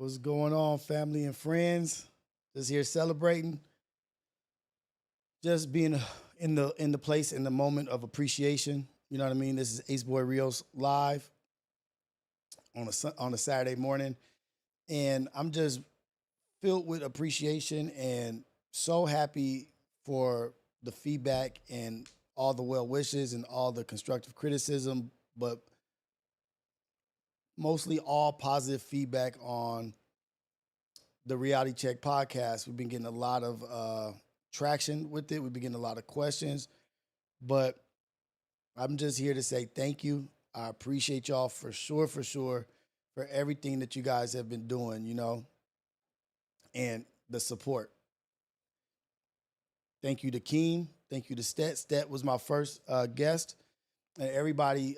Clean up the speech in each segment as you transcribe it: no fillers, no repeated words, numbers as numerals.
What's going on, family and friends? Just here celebrating, just being in the place in the moment of appreciation. You know what I mean? This is AceboyRios live on a Saturday morning, and I'm just filled with appreciation and so happy for the feedback and all the well wishes and all the constructive criticism, but mostly all positive feedback on the Reality Check podcast. We've been getting a lot of traction with it. We've been getting a lot of questions, but I'm just here to say thank you. I appreciate y'all for sure, for everything that you guys have been doing, and the support. Thank you to Keem. Thank you to Stet. Stet was my first guest, and everybody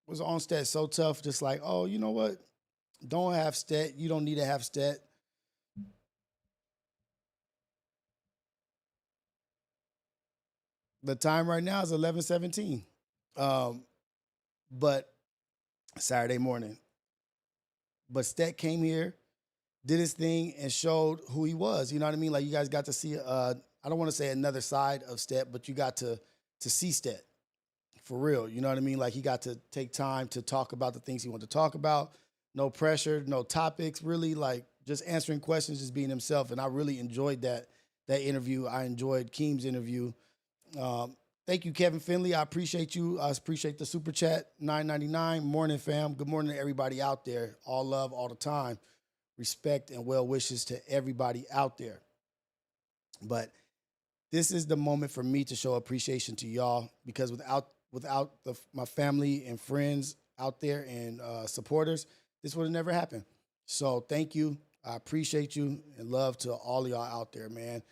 was on Stet so tough, just like, oh, you know what? Don't have Stet. You don't need to have Stet. The time right now is 11:17. Um, but Saturday morning. But Stet came here, did his thing, and showed who he was. You know what I mean? Like you guys got to see. I don't want to say another side of Stet, but you got to see Stet for real. You know what I mean? Like he got to take time to talk about the things he wanted to talk about. No pressure, no topics. Really, like just answering questions, just being himself. And I really enjoyed that interview. I enjoyed Keem's interview. Thank you, Kevin Finley. I appreciate you. I appreciate the super chat, $9.99. Morning, fam. Good morning to everybody out there. All love, all the time. Respect and well wishes to everybody out there. But this is the moment for me to show appreciation to y'all because without my family and friends out there and supporters, this would have never happened. So thank you. I appreciate you and love to all of y'all out there, man.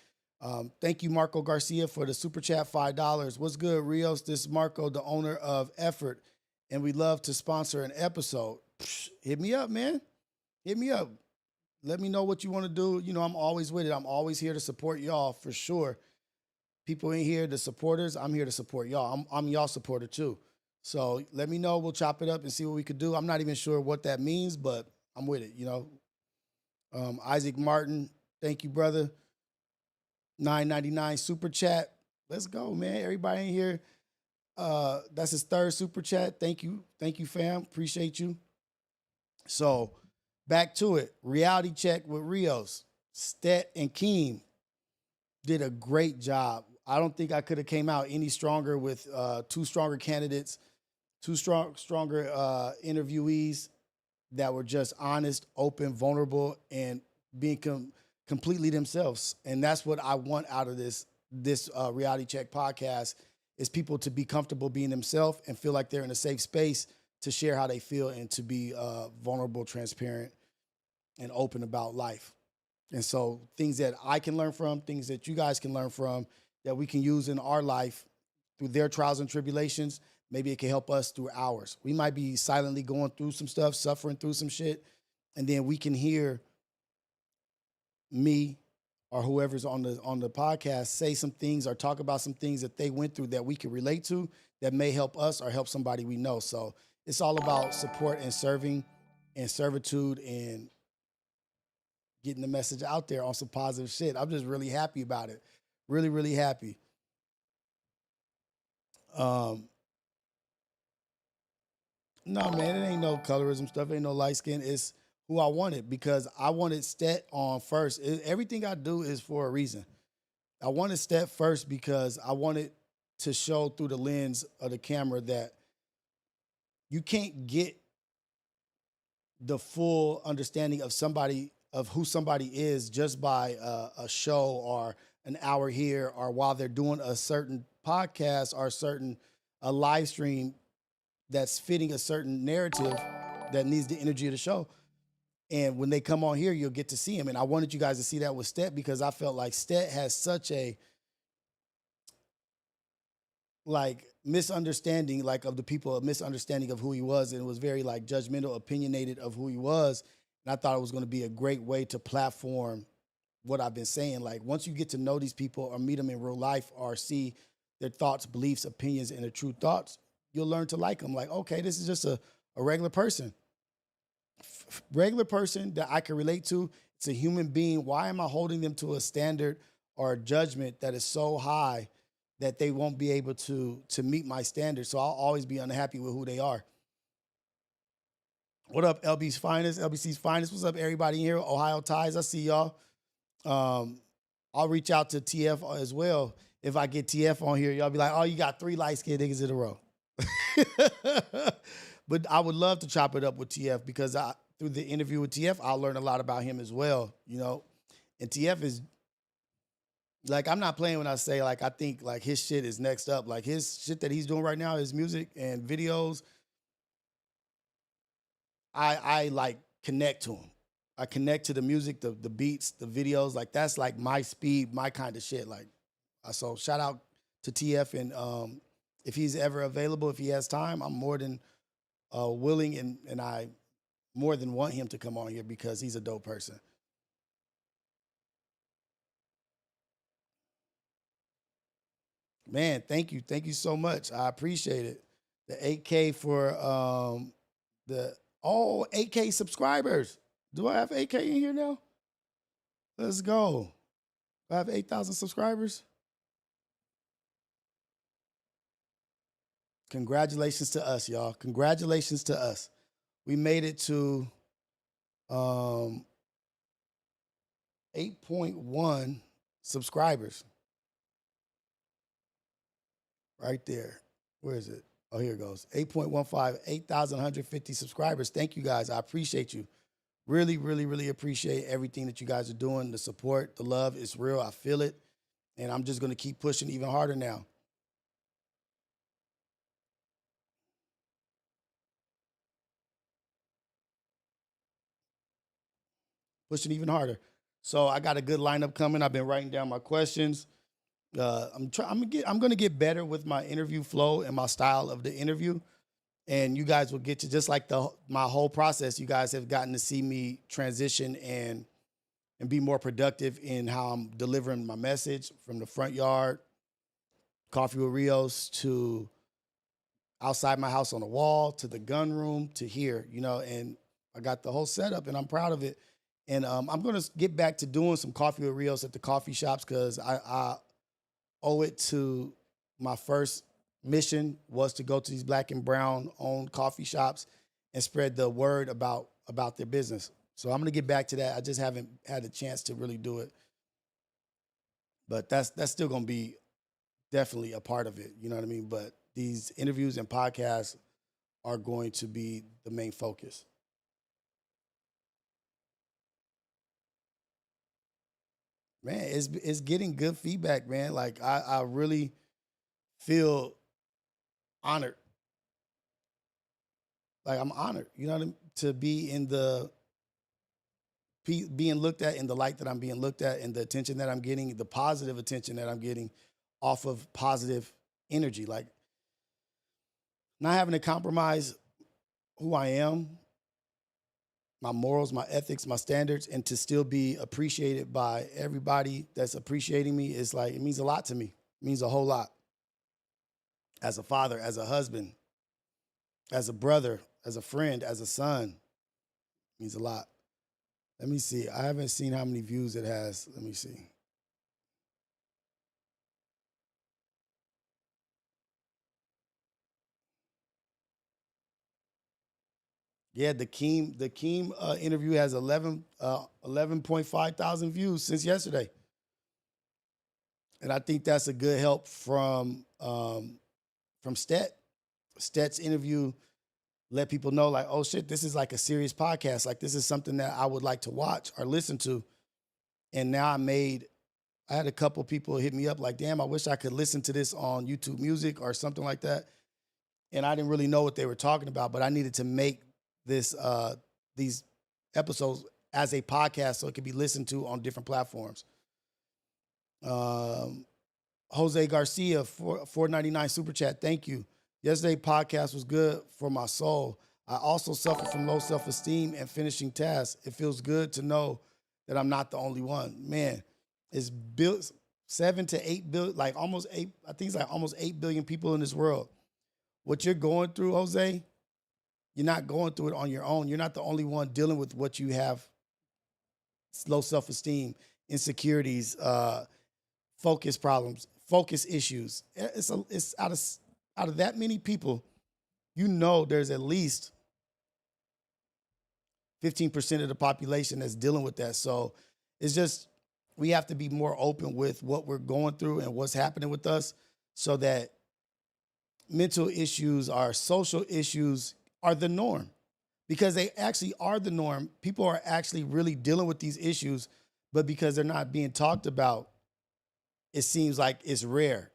Thank you, Marco Garcia, for the super chat, $5. What's good, Rios? This is Marco, the owner of Effort, and we love to sponsor an episode. Hit me up, man. Hit me up. Let me know what you want to do. You know, I'm always with it. I'm always here to support y'all for sure. People in here, the supporters, I'm here to support y'all. I'm y'all supporter too. So let me know. We'll chop it up and see what we could do. I'm not even sure what that means, but I'm with it, Isaac Martin, thank you, brother. $9.99 super chat. Let's go, man. Everybody in here. That's his third super chat. Thank you. Thank you, fam. Appreciate you. So back to it. Reality check with Rios. Stet and Keem did a great job. I don't think I could have came out any stronger with two stronger candidates, stronger interviewees that were just honest, open, vulnerable, and being completely themselves. And that's what I want out of this Reality Check podcast is people to be comfortable being themselves and feel like they're in a safe space to share how they feel and to be vulnerable, transparent, and open about life. And so things that I can learn from, things that you guys can learn from, that we can use in our life through their trials and tribulations, maybe it can help us through ours. We might be silently going through some stuff, suffering through some shit, and then we can hear me or whoever's on the podcast say some things or talk about some things that they went through that we can relate to that may help us or help somebody we know. So it's all about support and serving and servitude and getting the message out there on some positive shit. I'm just really happy about it. Really, really happy. No, man, it ain't no colorism stuff. It ain't no light skin. It's who I wanted because I wanted Stet on first. Everything I do is for a reason. I wanted Stet first because I wanted to show through the lens of the camera that you can't get the full understanding of somebody, of who somebody is just by a show or an hour here or while they're doing a certain podcast or a live stream that's fitting a certain narrative that needs the energy of the show. And when they come on here, you'll get to see him. And I wanted you guys to see that with Stet because I felt like Stet has such a misunderstanding, of the people, a misunderstanding of who he was, and it was very judgmental, opinionated of who he was. And I thought it was going to be a great way to platform what I've been saying. Like once you get to know these people or meet them in real life or see their thoughts, beliefs, opinions, and their true thoughts, you'll learn to like them. Like, okay, this is just a regular person. regular person that I can relate to. It's a human being. Why am I holding them to a standard or a judgment that is so high that they won't be able to meet my standards? So I'll always be unhappy with who they are. What up, LB's finest, LBC's finest? What's up, everybody in here? Ohio Ties, I see y'all. I'll reach out to TF as well. If I get TF on here, y'all be like, oh, you got 3 light-skinned niggas in a row. But I would love to chop it up with TF because through the interview with TF, I'll learn a lot about him as well, you know. And TF is, like, I'm not playing when I say, like, I think, like, his shit is next up. Like, his shit that he's doing right now, his music and videos, I like, connect to him. I connect to the music, the beats, the videos. Like, that's, like, my speed, my kind of shit. Like, so shout out to TF. And if he's ever available, if he has time, I'm more than willing and I more than want him to come on here because he's a dope person. Man, thank you. Thank you so much. I appreciate it. The 8K for the 8K subscribers. Do I have 8K in here now? Let's go. I have 8,000 subscribers. Congratulations to us, y'all. Congratulations to us. We made it to 8.1 subscribers. Right there. Where is it? Oh, here it goes. 8.15, 8,150 subscribers. Thank you guys. I appreciate you. Really, really, really appreciate everything that you guys are doing. The support, the love is real. I feel it. And I'm just going to keep pushing even harder now. Pushing even harder. So I got a good lineup coming. I've been writing down my questions. I'm going to get better with my interview flow and my style of the interview. And you guys will get to just like my whole process. You guys have gotten to see me transition and be more productive in how I'm delivering my message from the front yard, Coffee with Rios, to outside my house on the wall, to the gun room, to here, you know, and I got the whole setup and I'm proud of it. And I'm going to get back to doing some Coffee with Rios at the coffee shops because I owe it to my first mission was to go to these Black and brown owned coffee shops and spread the word about their business. So I'm going to get back to that. I just haven't had a chance to really do it. But that's still going to be definitely a part of it. You know what I mean? But these interviews and podcasts are going to be the main focus. Man, it's getting good feedback, man. Like I really feel honored. Like I'm honored, you know what I mean? To be in being looked at in the light that I'm being looked at and the attention that I'm getting, the positive attention that I'm getting off of positive energy. Like not having to compromise who I am, my morals, my ethics, my standards, and to still be appreciated by everybody that's appreciating me is like, it means a lot to me. It means a whole lot. As a father, as a husband, as a brother, as a friend, as a son, it means a lot. Let me see. I haven't seen how many views it has. Let me see. Yeah, the Keem interview has 11.5 thousand views since yesterday. And I think that's a good help from Stet. Stet's interview let people know like, oh shit, this is like a serious podcast. Like this is something that I would like to watch or listen to. And now I had a couple people hit me up like, damn, I wish I could listen to this on YouTube Music or something like that. And I didn't really know what they were talking about, but I needed to make these episodes as a podcast so it could be listened to on different platforms. Jose Garcia, 499 super chat. Thank you. Yesterday podcast was good for my soul. I also suffer from low self-esteem and finishing tasks. It feels good to know that I'm not the only one. Man, it's built 7 to 8 billion, like almost 8, I think it's like almost 8 billion people in this world. What you're going through, Jose, You're not going through it on your own. You're not the only one dealing with what you have: low self-esteem, insecurities, focus problems, focus issues. It's out of that many people, there's at least 15% of the population that's dealing with that. So it's just, we have to be more open with what we're going through and what's happening with us, so that mental issues, our social issues, are the norm, because they actually are the norm. People are actually really dealing with these issues, but because they're not being talked about, it seems like it's rare.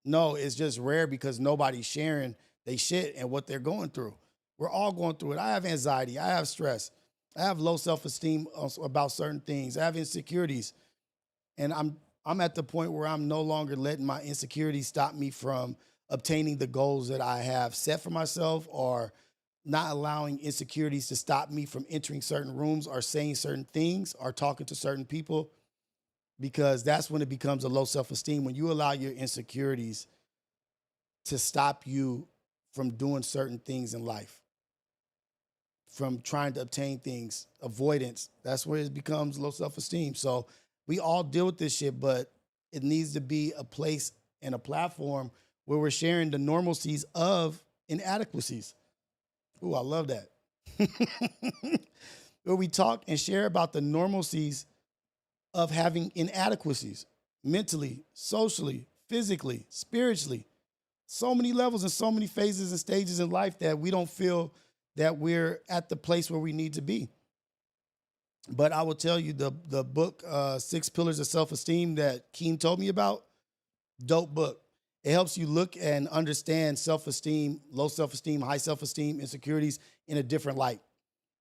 No, it's just rare because nobody's sharing they shit and what they're going through. We're all going through it. I have anxiety. I have stress. I have low self-esteem about certain things. I have insecurities. And I'm at the point where I'm no longer letting my insecurities stop me from obtaining the goals that I have set for myself, or not allowing insecurities to stop me from entering certain rooms or saying certain things or talking to certain people, because that's when it becomes a low self-esteem, when you allow your insecurities to stop you from doing certain things in life, from trying to obtain things, avoidance. That's where it becomes low self-esteem. So we all deal with this shit, but it needs to be a place and a platform where we're sharing the normalcies of inadequacies. Ooh, I love that. Where we talk and share about the normalcies of having inadequacies, mentally, socially, physically, spiritually. So many levels and so many phases and stages in life that we don't feel that we're at the place where we need to be. But I will tell you, the book, Six Pillars of Self-Esteem, that Keem told me about, dope book. It helps you look and understand self-esteem, low self-esteem, high self-esteem, insecurities in a different light.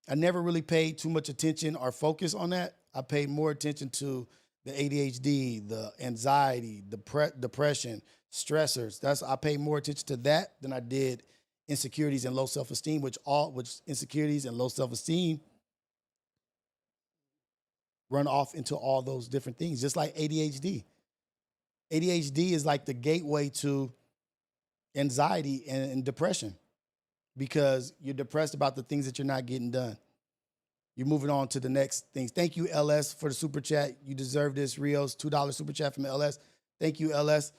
I never really paid too much attention or focus on that. I paid more attention to the ADHD, the anxiety, depression, stressors. I paid more attention to that than I did insecurities and low self-esteem, which insecurities and low self-esteem run off into all those different things, just like ADHD. ADHD is like the gateway to anxiety and depression, because you're depressed about the things that you're not getting done. You're moving on to the next things. Thank you, LS, for the super chat. You deserve this, Rios. $2 super chat from LS. Thank you, LS.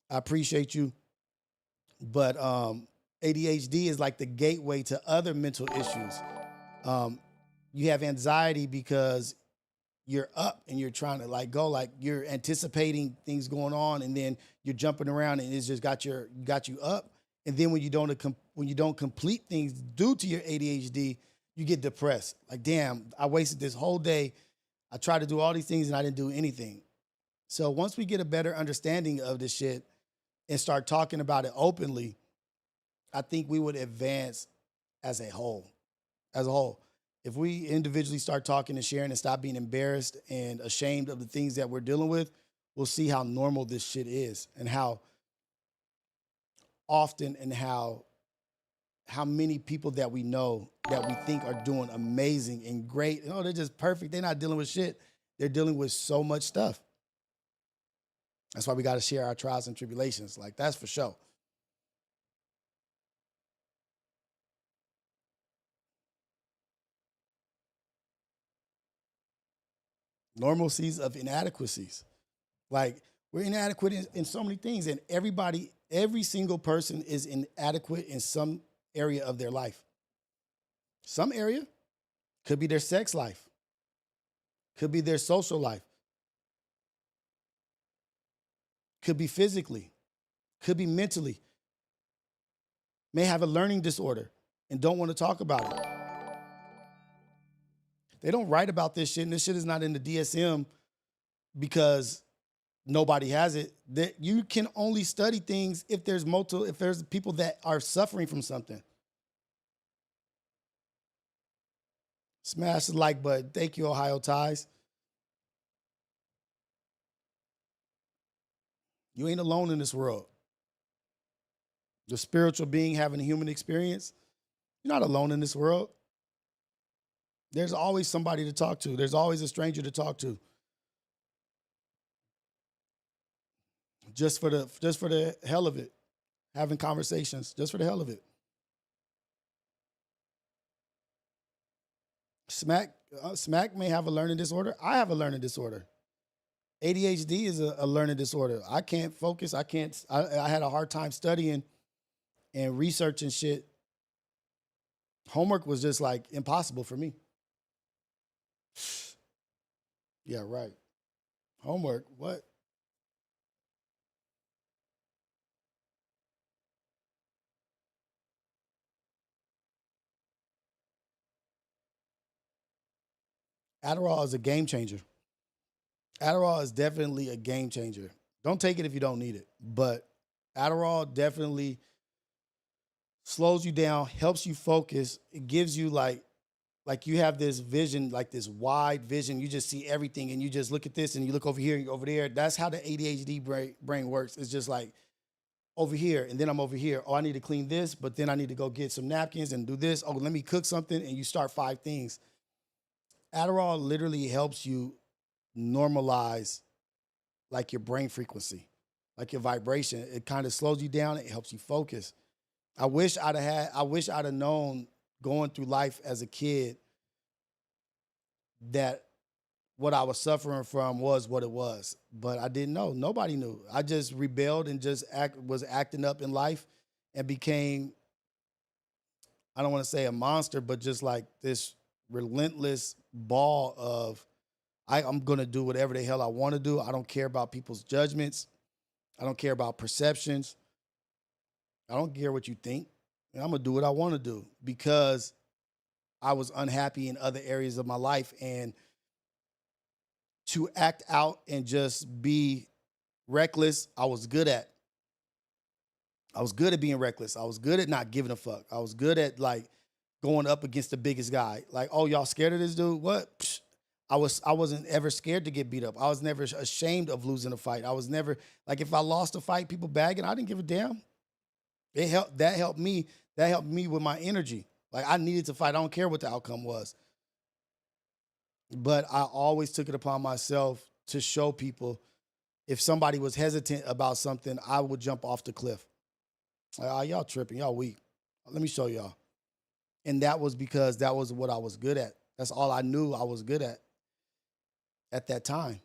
I appreciate you. But ADHD is like the gateway to other mental issues. You have anxiety because you're up and you're trying to like you're anticipating things going on, and then you're jumping around, and it's just got you up. And then when you don't complete things due to your ADHD, you get depressed. Like, damn, I wasted this whole day. I tried to do all these things and I didn't do anything. So once we get a better understanding of this shit and start talking about it openly, I think we would advance as a whole. As a whole. If we individually start talking and sharing and stop being embarrassed and ashamed of the things that we're dealing with, we'll see how normal this shit is, and how often and how many people that we know that we think are doing amazing and great. They're just perfect. They're not dealing with shit. They're dealing with so much stuff. That's why we got to share our trials and tribulations. Like, that's for sure. Normalcies of inadequacies. Like, we're inadequate in so many things, and every single person is inadequate in some area of their life. Some area could be their sex life, could be their social life, could be physically, could be mentally, may have a learning disorder and don't want to talk about it. They don't write about this shit, and this shit is not in the DSM because nobody has it. That you can only study things if there's people that are suffering from something. Smash the like button. Thank you, Ohio Ties. You ain't alone in this world. The spiritual being having a human experience, you're not alone in this world. There's always somebody to talk to. There's always a stranger to talk to. Just for the hell of it. Having conversations, just for the hell of it. Smack may have a learning disorder. I have a learning disorder. ADHD is a learning disorder. I can't focus. I can't. I had a hard time studying and researching shit. Homework was just like impossible for me. Yeah, right. Homework. What? Adderall is a game changer. Adderall is definitely a game changer. Don't take it if you don't need it, but Adderall definitely slows you down, helps you focus. It gives you like you have this vision, like this wide vision. You just see everything and you just look at this and you look over here and over there. That's how the ADHD brain works. It's just like over here and then I'm over here. Oh, I need to clean this, but then I need to go get some napkins and do this. Oh, let me cook something and you start five things. Adderall literally helps you normalize like your brain frequency, like your vibration. It kind of slows you down. It helps you focus. I wish I'd have known going through life as a kid that what I was suffering from was what it was. But I didn't know. Nobody knew. I just rebelled and just was acting up in life and became, I don't want to say a monster, but just like this relentless ball of I'm gonna do whatever the hell I want to do. I don't care about people's judgments. I don't care about perceptions. I don't care what you think. And I'm gonna do what I want to do because I was unhappy in other areas of my life. And to act out and just be reckless, I was good at. I was good at being reckless. I was good at not giving a fuck. I was good at like going up against the biggest guy. Like, oh, y'all scared of this dude? What? Psh. I wasn't ever scared to get beat up. I was never ashamed of losing a fight. I was never like if I lost a fight, people bagging, I didn't give a damn. That helped me. That helped me with my energy. Like I needed to fight. I don't care what the outcome was. But I always took it upon myself to show people if somebody was hesitant about something, I would jump off the cliff. Like, oh, y'all tripping, y'all weak. Let me show y'all. And that was because that was what I was good at. That's all I knew I was good at that time.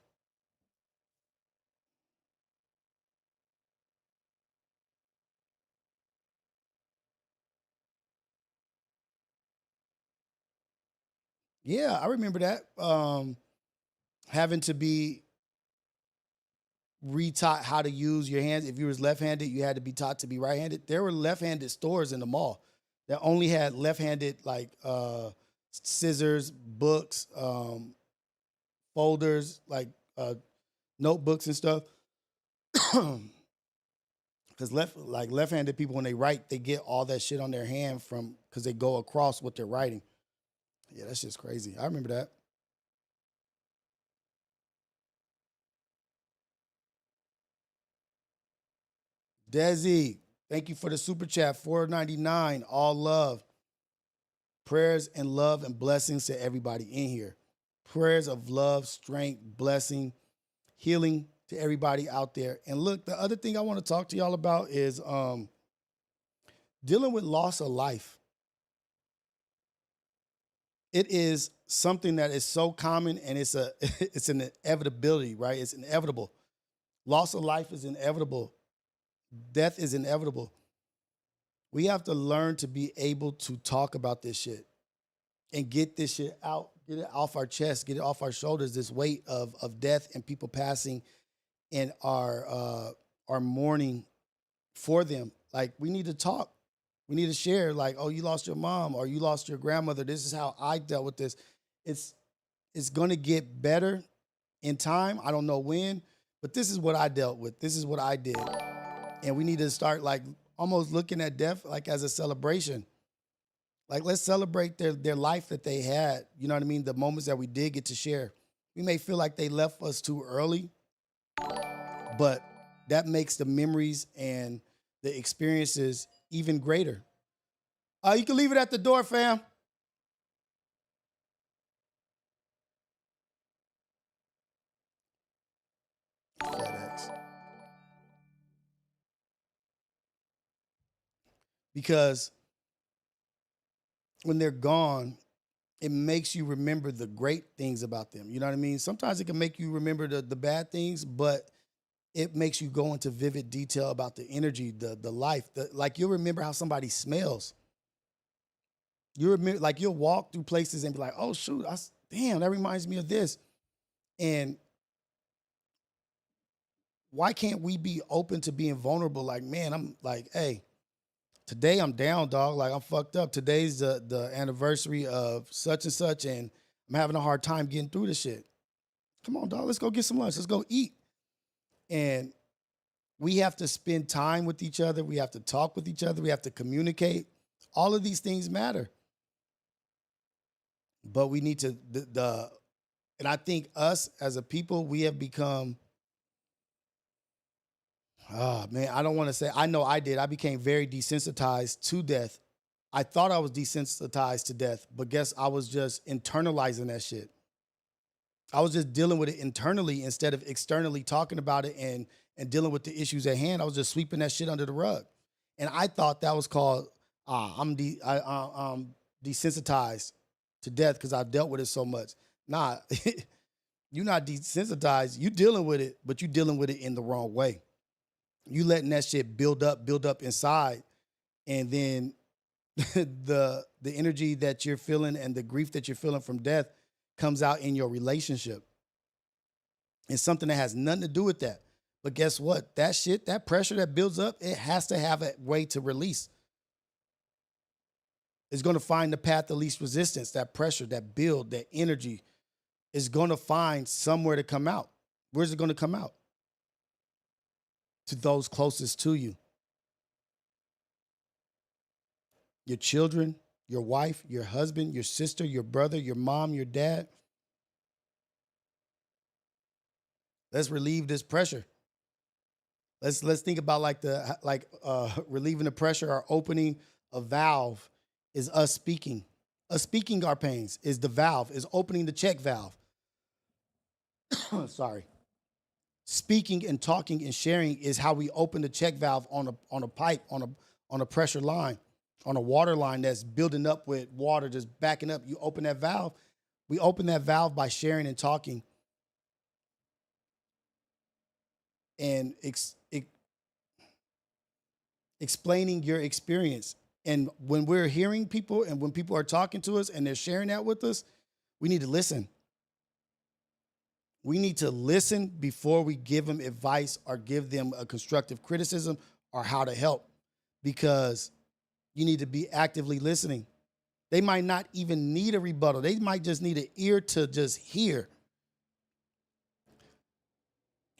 Yeah, I remember that. Having to be retaught how to use your hands. If you was left-handed, you had to be taught to be right-handed. There were left-handed stores in the mall that only had left-handed like scissors, books, folders, like notebooks and stuff. Because left-handed people when they write, they get all that shit on their hand from because they go across what they're writing. Yeah, that's just crazy. I remember that. Desi, thank you for the super chat. 4.99. All love. Prayers and love and blessings to everybody in here. Prayers of love, strength, blessing, healing to everybody out there. And look, the other thing I want to talk to y'all about is dealing with loss of life. It is something that is so common and it's a it's an inevitability, right? It's inevitable. Loss of life is inevitable. Death is inevitable. We have to learn to be able to talk about this shit and get this shit out, get it off our chest, get it off our shoulders, this weight of death and people passing and our mourning for them. Like we need to talk. We need to share, like, oh, you lost your mom or you lost your grandmother. This is how I dealt with this. It's it's gonna get better in time. I don't know when, but this is what I dealt with. This is what I did. And we need to start like almost looking at death like as a celebration. Like let's celebrate their life that they had. You know what I mean? The moments that we did get to share. We may feel like they left us too early, but that makes the memories and the experiences even greater. You can leave it at the door, fam. FedEx. Because when they're gone, it makes you remember the great things about them. You know what I mean? Sometimes it can make you remember the bad things, but it makes you go into vivid detail about the energy, the life. Like you'll remember how somebody smells. You remember, like you'll walk through places and be like, oh shoot, damn, that reminds me of this. And why can't we be open to being vulnerable? Like, man, I'm like, hey, today I'm down, dog. Like I'm fucked up. Today's the anniversary of such and such, and I'm having a hard time getting through this shit. Come on, dog. Let's go get some lunch. Let's go eat. And we have to spend time with each other. We have to talk with each other. We have to communicate. All of these things matter. But we need to and I think us as a people, we have become, oh man, I don't want to say, I know I did. I became very desensitized to death. I thought I was desensitized to death, but guess I was just internalizing that shit. I was just dealing with it internally instead of externally talking about it and dealing with the issues at hand. I was just sweeping that shit under the rug. And I thought that was called, I'm desensitized to death because I've dealt with it so much. Nah, you're not desensitized. You dealing with it, but you dealing with it in the wrong way. You letting that shit build up inside, and then the energy that you're feeling and the grief that you're feeling from death comes out in your relationship. It's something that has nothing to do with that. But guess what? That shit, that pressure that builds up, it has to have a way to release. It's going to find the path of least resistance. That pressure, that build, that energy is going to find somewhere to come out. Where's it going to come out? To those closest to you. Your children, your wife, your husband, your sister, your brother, your mom, your dad. Let's relieve this pressure. Let's think about relieving the pressure or opening a valve is us speaking. Us speaking our pains is the valve, is opening the check valve. Sorry. Speaking and talking and sharing is how we open the check valve on a pipe, on a pressure line, on a water line that's building up with water just backing up. You open that valve. We open that valve by sharing and talking and explaining your experience. And when we're hearing people and when people are talking to us and they're sharing that with us, we need to listen. We need to listen before we give them advice or give them a constructive criticism or how to help, because you need to be actively listening. They might not even need a rebuttal. They might just need an ear to just hear.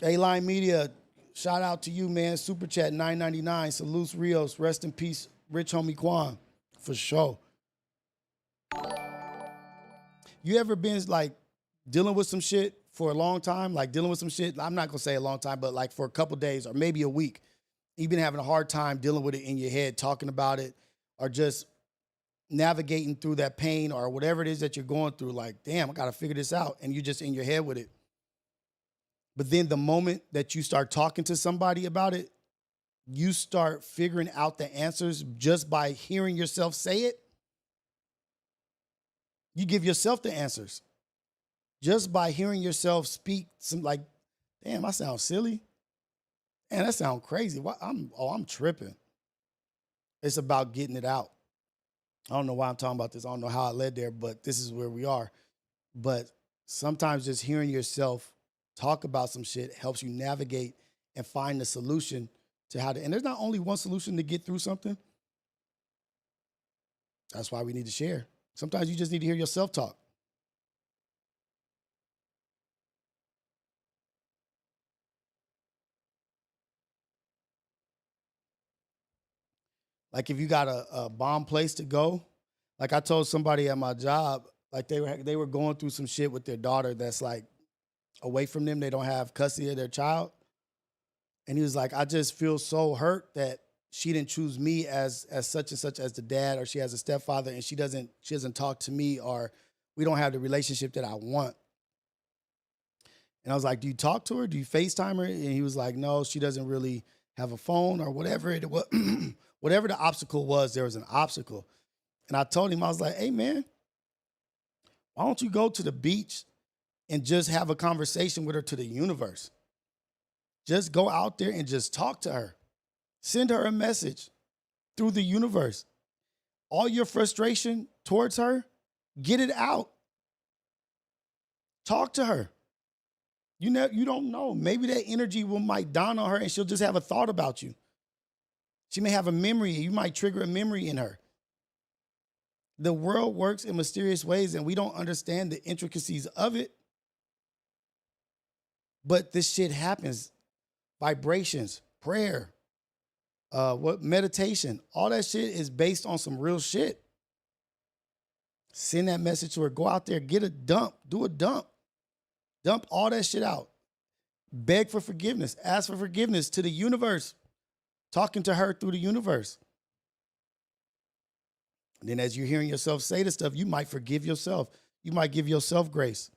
A-Line Media, shout out to you, man. Super Chat $9.99. Salutes Rios. Rest in peace, Rich Homie Quan. For sure. You ever been like dealing with some shit for a long time? Like dealing with some shit, I'm not gonna say a long time, but like for a couple days or maybe a week. You've been having a hard time dealing with it in your head, talking about it, or just navigating through that pain or whatever it is that you're going through. Like, damn, I gotta figure this out. And you're just in your head with it. But then the moment that you start talking to somebody about it, you start figuring out the answers just by hearing yourself say it. You give yourself the answers. Just by hearing yourself speak some like, damn, I sound silly. Man, that sounds crazy. I'm tripping. It's about getting it out. I don't know why I'm talking about this. I don't know how I led there, but this is where we are. But sometimes just hearing yourself talk about some shit helps you navigate and find the solution to how to, and there's not only one solution to get through something. That's why we need to share. Sometimes you just need to hear yourself talk. Like if you got a bomb place to go, like I told somebody at my job, like they were going through some shit with their daughter that's like away from them. They don't have custody of their child. And he was like, I just feel so hurt that she didn't choose me as such and such as the dad, or she has a stepfather and she doesn't talk to me, or we don't have the relationship that I want. And I was like, do you talk to her? Do you FaceTime her? And he was like, no, she doesn't really have a phone or whatever it was. Whatever the obstacle was, there was an obstacle. And I told him, I was like, hey, man, Why don't you go to the beach and just have a conversation with her to the universe? Just go out there and just talk to her. Send her a message through the universe. All your frustration towards her, get it out. Talk to her. You don't know. Maybe that energy might dawn on her and she'll just have a thought about you. She may have a memory. You might trigger a memory in her. The world works in mysterious ways and we don't understand the intricacies of it. But this shit happens. Vibrations, prayer, meditation, all that shit is based on some real shit. Send that message to her. Go out there, get a dump, do a dump. Dump all that shit out. Beg for forgiveness. Ask for forgiveness to the universe. Talking to her through the universe. And then as you're hearing yourself say this stuff, you might forgive yourself. You might give yourself grace.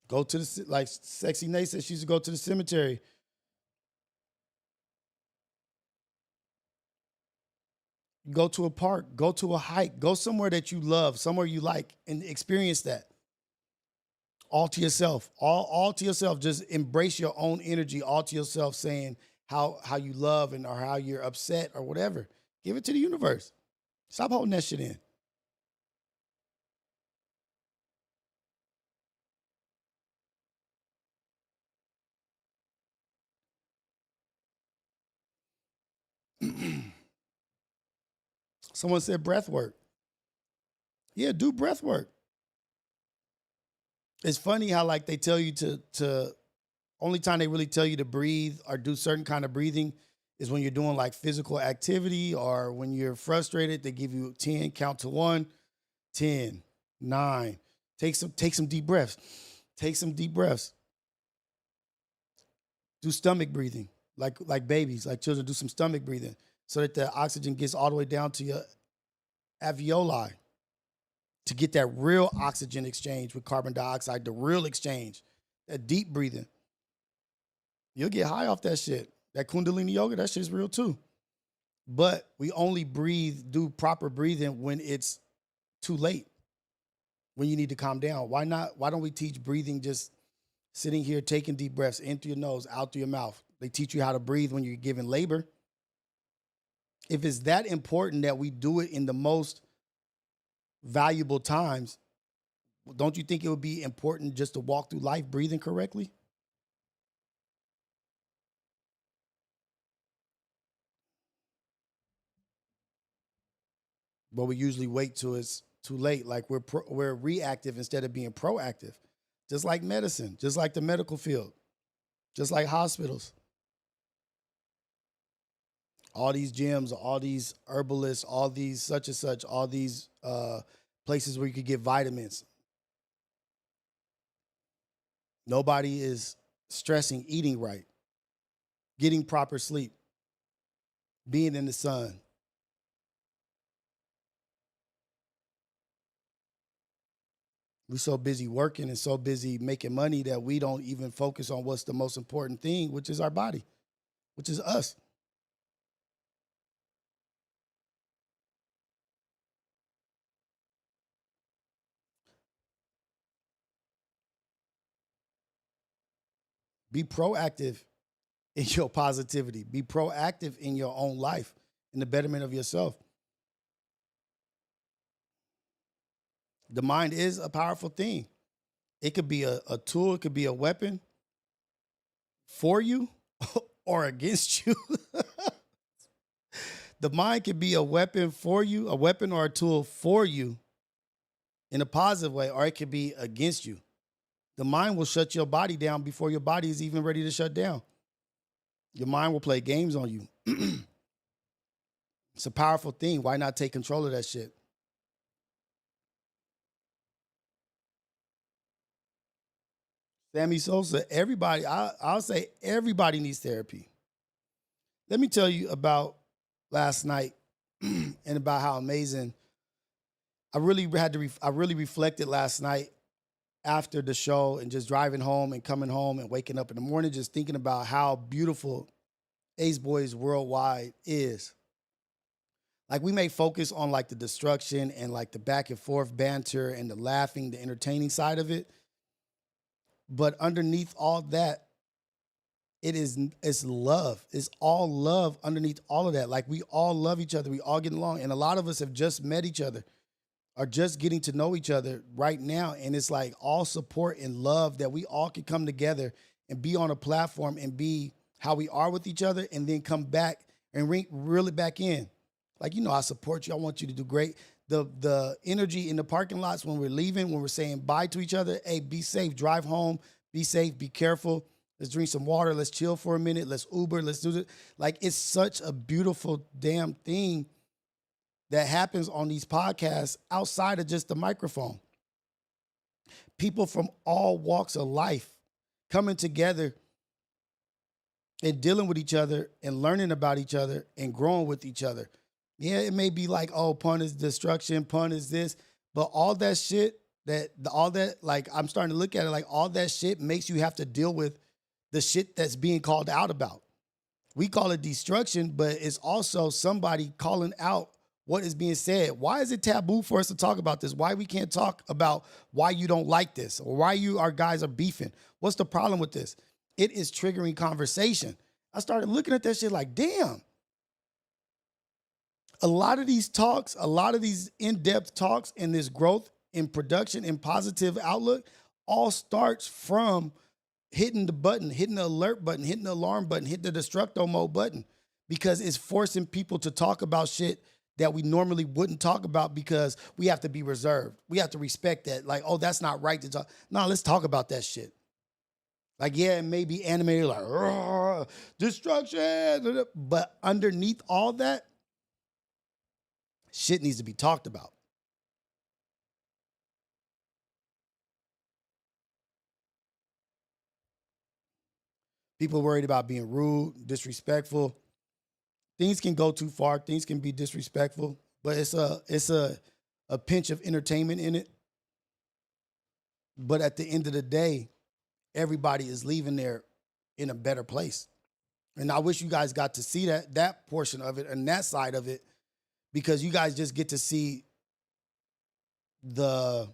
Go to the, like Sexy Nate said, she used to go to the cemetery. Go to a park, go to a hike, go somewhere that you love, somewhere you like, and experience that. All to yourself, all to yourself. Just embrace your own energy, all to yourself, saying how you love and or how you're upset or whatever. Give it to the universe. Stop holding that shit in. Someone said breath work. Yeah, do breath work. It's funny how like they tell you to only time they really tell you to breathe or do certain kind of breathing is when you're doing like physical activity or when you're frustrated. They give you 10, count to 1, 10, 9. Take some deep breaths. Take some deep breaths. Do stomach breathing, like babies, like children. Do some stomach breathing so that the oxygen gets all the way down to your alveoli to get that real oxygen exchange with carbon dioxide, the real exchange, that deep breathing. You'll get high off that shit. That Kundalini yoga, that shit's real too. But we only do proper breathing when it's too late, when you need to calm down. Why not? Why don't we teach breathing just sitting here, taking deep breaths in through your nose, out through your mouth? They teach you how to breathe when you're giving labor. If it's that important that we do it in the most valuable times, don't you think it would be important just to walk through life breathing correctly? But we usually wait till it's too late. Like we're reactive instead of being proactive. Just like medicine, just like the medical field, just like hospitals. All these gyms, all these herbalists, all these such and such, all these places where you could get vitamins. Nobody is stressing eating right, getting proper sleep, being in the sun. We're so busy working and so busy making money that we don't even focus on what's the most important thing, which is our body, which is us. Be proactive in your positivity. Be proactive in your own life, in the betterment of yourself. The mind is a powerful thing. It could be a tool, it could be a weapon for you or against you. The mind can be a weapon for you, a weapon or a tool for you in a positive way, or it could be against you. The mind will shut your body down before your body is even ready to shut down. Your mind will play games on you. It's a powerful thing. Why not take control of that shit? Sammy Sosa, everybody, I'll say everybody needs therapy. Let me tell you about last night and about how amazing I really reflected last night after the show and just driving home and coming home and waking up in the morning, just thinking about how beautiful Ace Boys Worldwide is. Like, we may focus on like the destruction and like the back and forth banter and the laughing, the entertaining side of it. But underneath all that, it's love. It's all love underneath all of that. Like, we all love each other. We all get along. And a lot of us have just met each other, are just getting to know each other right now. And it's like all support and love that we all can come together and be on a platform and be how we are with each other, and then come back and reel it back in. Like, I support you. I want you to do great. The energy in the parking lots when we're leaving, when we're saying bye to each other, hey, be safe, drive home, be safe, be careful. Let's drink some water. Let's chill for a minute. Let's Uber. Let's do it. Like, it's such a beautiful damn thing that happens on these podcasts outside of just the microphone. People from all walks of life coming together and dealing with each other and learning about each other and growing with each other. Yeah, it may be like, oh, pun is destruction, pun is this, but all that shit, like, I'm starting to look at it like all that shit makes you have to deal with the shit that's being called out about. We call it destruction, but it's also somebody calling out what is being said. Why is it taboo for us to talk about this? Why we can't talk about why you don't like this or why our guys are beefing? What's the problem with this? It is triggering conversation. I started looking at that shit like, damn. A lot of these talks, a lot of these in-depth talks and this growth in production and positive outlook all starts from hitting the button, hitting the alert button, hitting the alarm button, hitting the destructo mode button, because it's forcing people to talk about shit that we normally wouldn't talk about because we have to be reserved. We have to respect that. Like, oh, that's not right to talk. No, let's talk about that shit. Like, yeah, it may be animated like, destruction. But underneath all that, shit needs to be talked about. People worried about being rude, disrespectful. Things can go too far. Things can be disrespectful, but it's a pinch of entertainment in it. But at the end of the day, everybody is leaving there in a better place. And I wish you guys got to see that portion of it and that side of it, because you guys just get to see not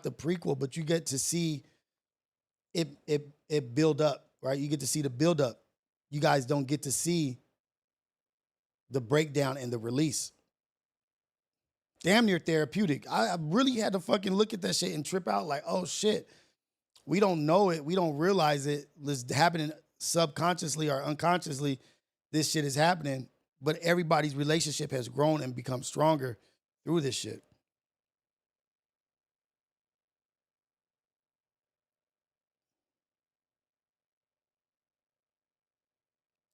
the prequel, but you get to see it build up, right? You get to see the build up. You guys don't get to see the breakdown and the release. Damn near therapeutic. I really had to fucking look at that shit and trip out like, oh shit. We don't know it. We don't realize it. It's happening subconsciously or unconsciously. This shit is happening, but everybody's relationship has grown and become stronger through this shit.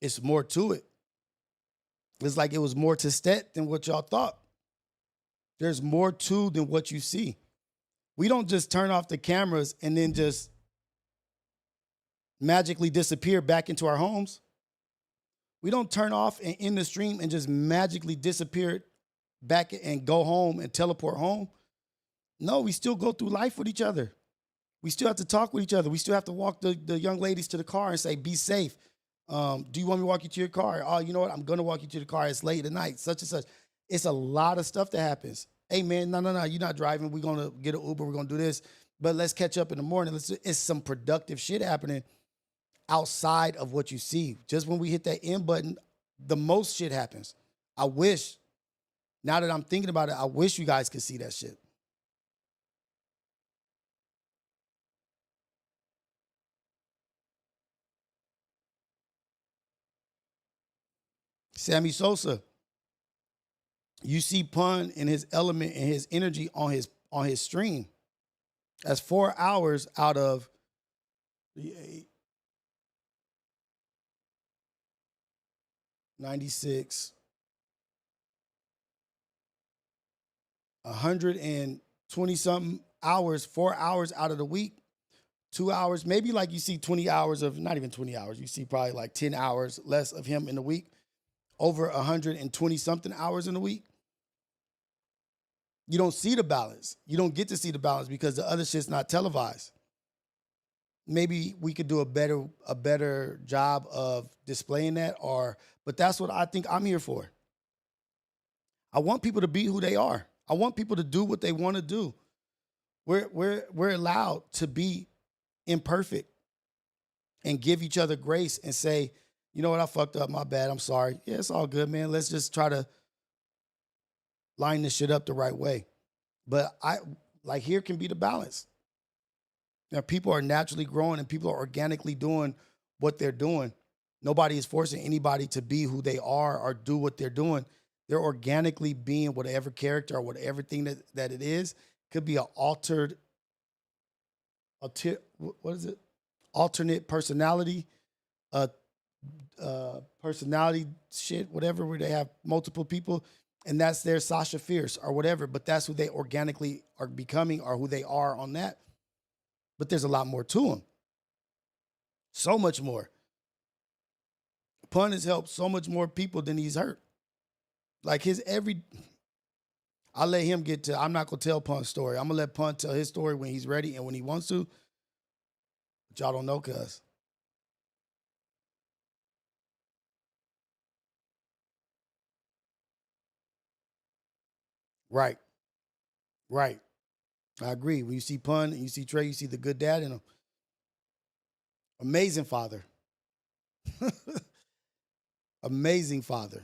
It's more to it. It's like it was more to Stet than what y'all thought. There's more to than what you see. We don't just turn off the cameras and then just magically disappear back into our homes. We don't turn off and end the stream and just magically disappear back and go home and teleport home. No, we still go through life with each other. We still have to talk with each other. We still have to walk the young ladies to the car and say, be safe. Do you want me to walk you to your car? Oh, you know what? I'm going to walk you to the car. It's late at night, such and such. It's a lot of stuff that happens. Hey, man, no, you're not driving. We're going to get an Uber. We're going to do this. But let's catch up in the morning. It's some productive shit happening outside of what you see. Just when we hit that end button, the most shit happens. I wish, now that I'm thinking about it, I wish you guys could see that shit. Sammy Sosa. You see Pun and his element and his energy on his stream. That's 4 hours out of 96, 120 something hours, 4 hours out of the week, 2 hours, maybe like you see 20 hours of, not even 20 hours, you see probably like 10 hours less of him in the week, over 120 something hours in the week. You don't see the balance. You don't get to see the balance because the other shit's not televised. maybe we could do a better job of displaying that. But that's what I think I'm here for. I want people to be who they are. I want people to do what they want to do. We're allowed to be imperfect and give each other grace and say, you know what, I fucked up, my bad, I'm sorry. Yeah, it's all good, man. Let's just try to line this shit up the right way. But here can be the balance. Now, people are naturally growing and people are organically doing what they're doing. Nobody is forcing anybody to be who they are or do what they're doing. They're organically being whatever character or whatever thing that it is. Could be an what is it? Alternate personality, personality shit, whatever, where they have multiple people, and that's their Sasha Fierce or whatever. But that's who they organically are becoming or who they are on that. But there's a lot more to them. So much more. Pun has helped so much more people than he's hurt. Like I'll let him I'm not going to tell Pun's story. I'm going to let Pun tell his story when he's ready and when he wants to. But y'all don't know, cuz. Right. Right. I agree. When you see Pun and you see Trey, you see the good dad in him. Amazing father. Amazing father.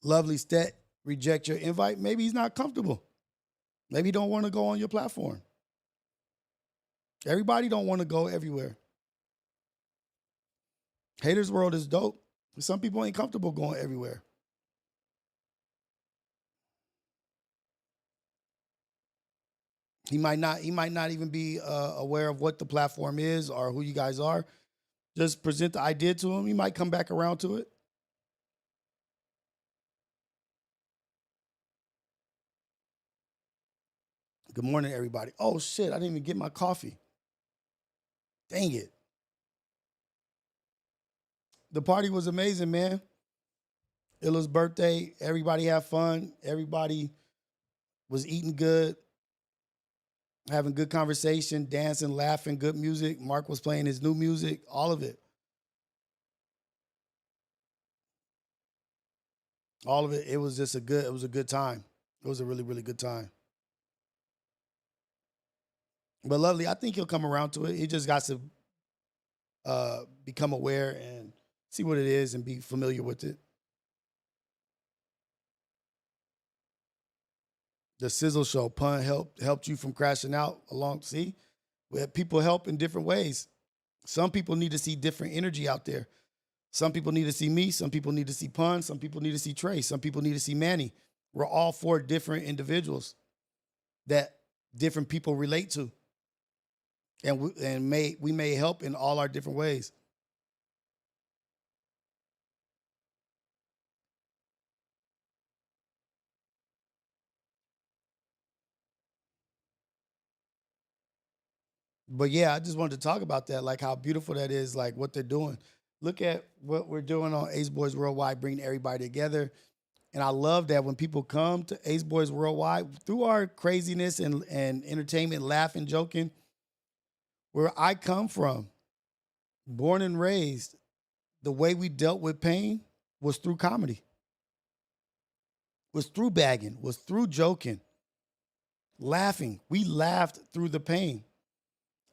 Lovely Stet, reject your invite. Maybe he's not comfortable. Maybe he don't want to go on your platform. Everybody don't want to go everywhere. Haters World is dope. Some people ain't comfortable going everywhere. He might not even be aware of what the platform is or who you guys are. Just present the idea to him. He might come back around to it. Good morning, everybody. Oh shit, I didn't even get my coffee. Dang it. The party was amazing, man. Illa's birthday. Everybody had fun. Everybody was eating good, having good conversation, dancing, laughing, good music. Mark was playing his new music, all of it. All of it. It was just it was a good time. It was a really, really good time. But Lovely, I think he'll come around to it. He just got to become aware and see what it is and be familiar with it. The Sizzle Show, Pun helped you from crashing out along. See, we have people help in different ways. Some people need to see different energy out there. Some people need to see me. Some people need to see Pun. Some people need to see Trey. Some people need to see Manny. We're all four different individuals that different people relate to, and we may help in all our different ways. But yeah, I just wanted to talk about that, like how beautiful that is, like what they're doing. Look at what we're doing on Ace Boys Worldwide, bringing everybody together. And I love that when people come to Ace Boys Worldwide, through our craziness and entertainment, laughing, joking, where I come from, born and raised, the way we dealt with pain was through comedy, was through bagging, was through joking, laughing. We laughed through the pain.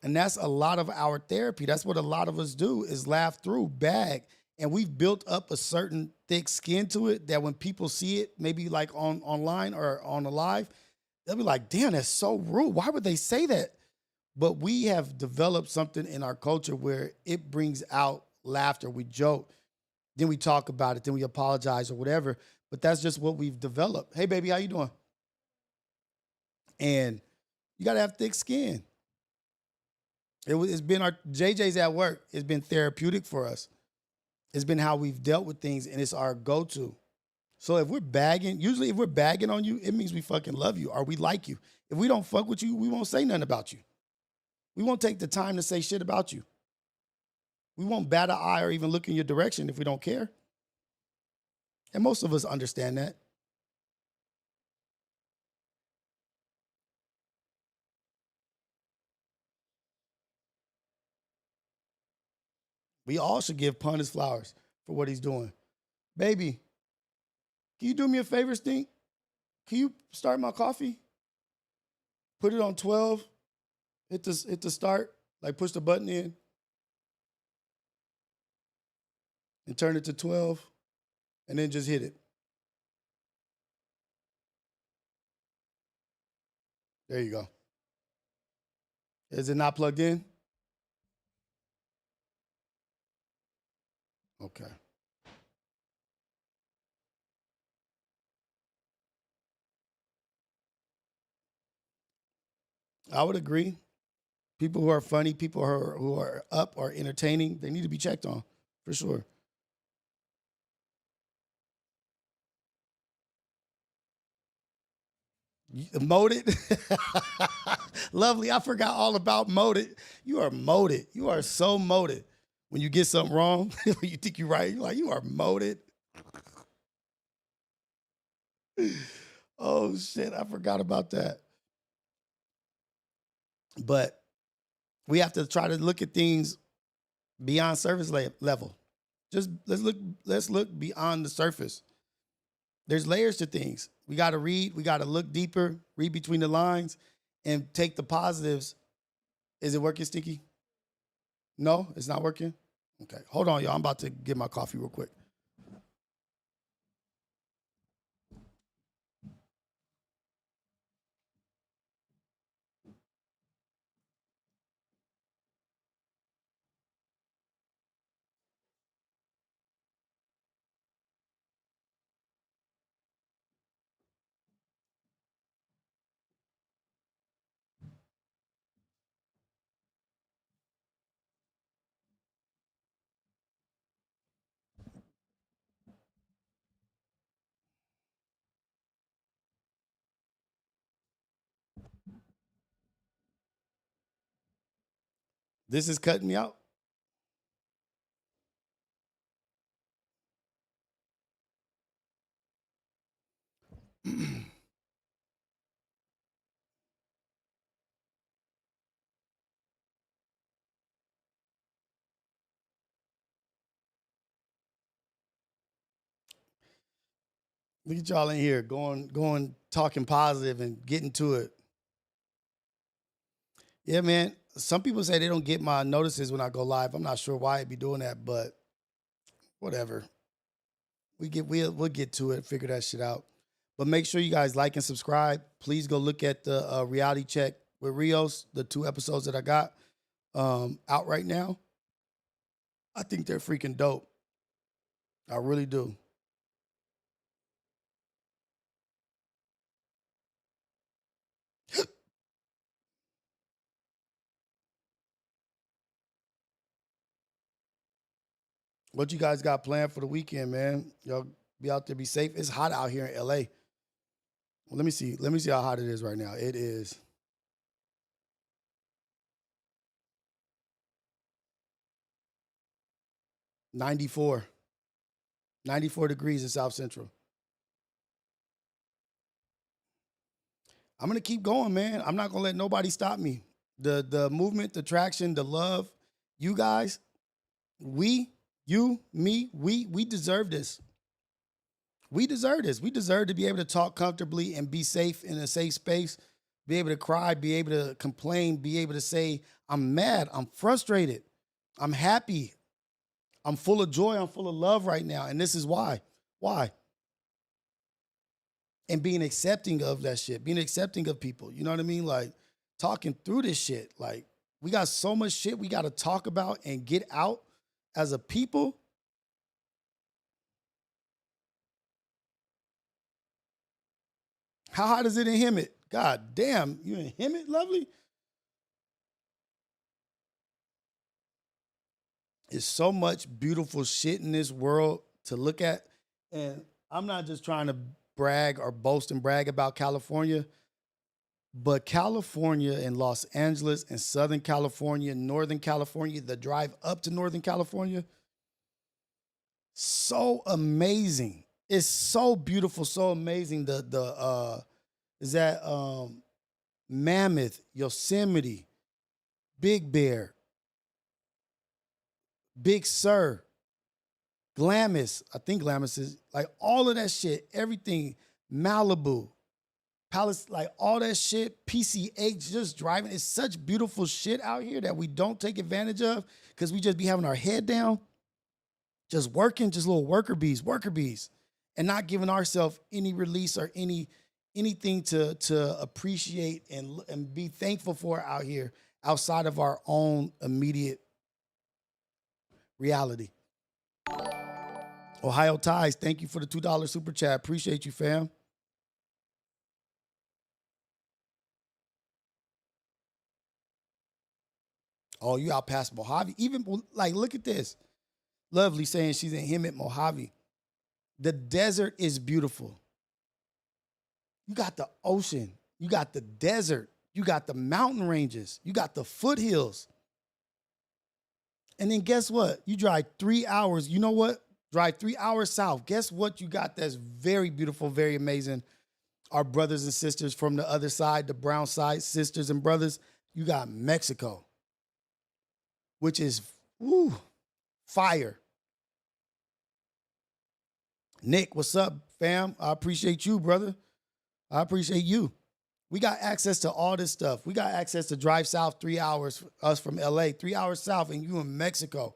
And that's a lot of our therapy. That's what a lot of us do, is laugh through, bag. And we've built up a certain thick skin to it that when people see it, maybe like online or on a live, they'll be like, damn, that's so rude. Why would they say that? But we have developed something in our culture where it brings out laughter. We joke, then we talk about it, then we apologize or whatever. But that's just what we've developed. Hey, baby, how you doing? And you got to have thick skin. It's been our JJ's at work. It's been therapeutic for us. It's been how we've dealt with things, and it's our go-to. So if we're bagging, usually if we're bagging on you, it means we fucking love you or we like you. If we don't fuck with you, we won't say nothing about you. We won't take the time to say shit about you. We won't bat an eye or even look in your direction if we don't care. And most of us understand that. We all should give Pun his flowers for what he's doing. Baby, can you do me a favor, Stink? Can you start my coffee? Put it on 12. Hit the start. Like push the button in. And turn it to 12. And then just hit it. There you go. Is it not plugged in? Okay. I would agree. People who are funny, people who are up or entertaining, they need to be checked on, for sure. Moated? Lovely. I forgot all about moated. You are moated. You are so moated. When you get something wrong, you think you're right, you're like, you are moated. Oh, shit. I forgot about that. But we have to try to look at things beyond surface level. Just let's look beyond the surface. There's layers to things. We got to read, we got to look deeper, read between the lines, and take the positives. Is it working, Stinky? No, it's not working? Okay, hold on, y'all. I'm about to get my coffee real quick. This is cutting me out. Look at y'all in here going, talking positive and getting to it. Yeah, man. Some people say they don't get my notices when I go live. I'm not sure why I'd be doing that, but whatever. We'll get to it, figure that shit out. But make sure you guys like and subscribe. Please go look at the reality check with Rios, the 2 episodes that I got out right now. I think they're freaking dope. I really do. What you guys got planned for the weekend, man? Y'all be out there, be safe. It's hot out here in LA. Well, let me see. Let me see how hot it is right now. It is 94. 94 degrees in South Central. I'm gonna keep going, man. I'm not gonna let nobody stop me. The movement, the traction, the love, you guys, we, you, me, we deserve this. We deserve this. We deserve to be able to talk comfortably and be safe in a safe space, be able to cry, be able to complain, be able to say, I'm mad, I'm frustrated, I'm happy, I'm full of joy, I'm full of love right now. And this is why. Why? And being accepting of that shit, being accepting of people. You know what I mean? Like talking through this shit. Like we got so much shit we got to talk about and get out as a people. How hot is it in Hemet? God damn, you in Hemet, lovely? It's so much beautiful shit in this world to look at. And I'm not just trying to brag or boast and brag about California, But California and Los Angeles and Southern California, Northern California, the drive up to Northern California, so amazing. It's so beautiful, so amazing. The is that Mammoth, Yosemite, Big Bear, Big Sur, Glamis. I think Glamis is like all of that shit, everything, Malibu, Palace, like all that shit, PCH, just driving. It's such beautiful shit out here that we don't take advantage of because we just be having our head down, just working, just little worker bees, and not giving ourselves any release or anything to appreciate and be thankful for out here outside of our own immediate reality. Ohio Ties, thank you for the $2 super chat. Appreciate you, fam. Oh, you out past Mojave. Even like, look at this. Lovely saying she's in him at Mojave. The desert is beautiful. You got the ocean. You got the desert. You got the mountain ranges. You got the foothills. And then guess what? You drive 3 hours. You know what? Drive 3 hours south. Guess what you got that's very beautiful, very amazing? Our brothers and sisters from the other side, the brown side, sisters and brothers. You got Mexico, which is woo, fire. Nick, what's up, fam? I appreciate you, brother. I appreciate you. We got access to all this stuff. We got access to drive south 3 hours, us from LA, 3 hours south, and you in Mexico.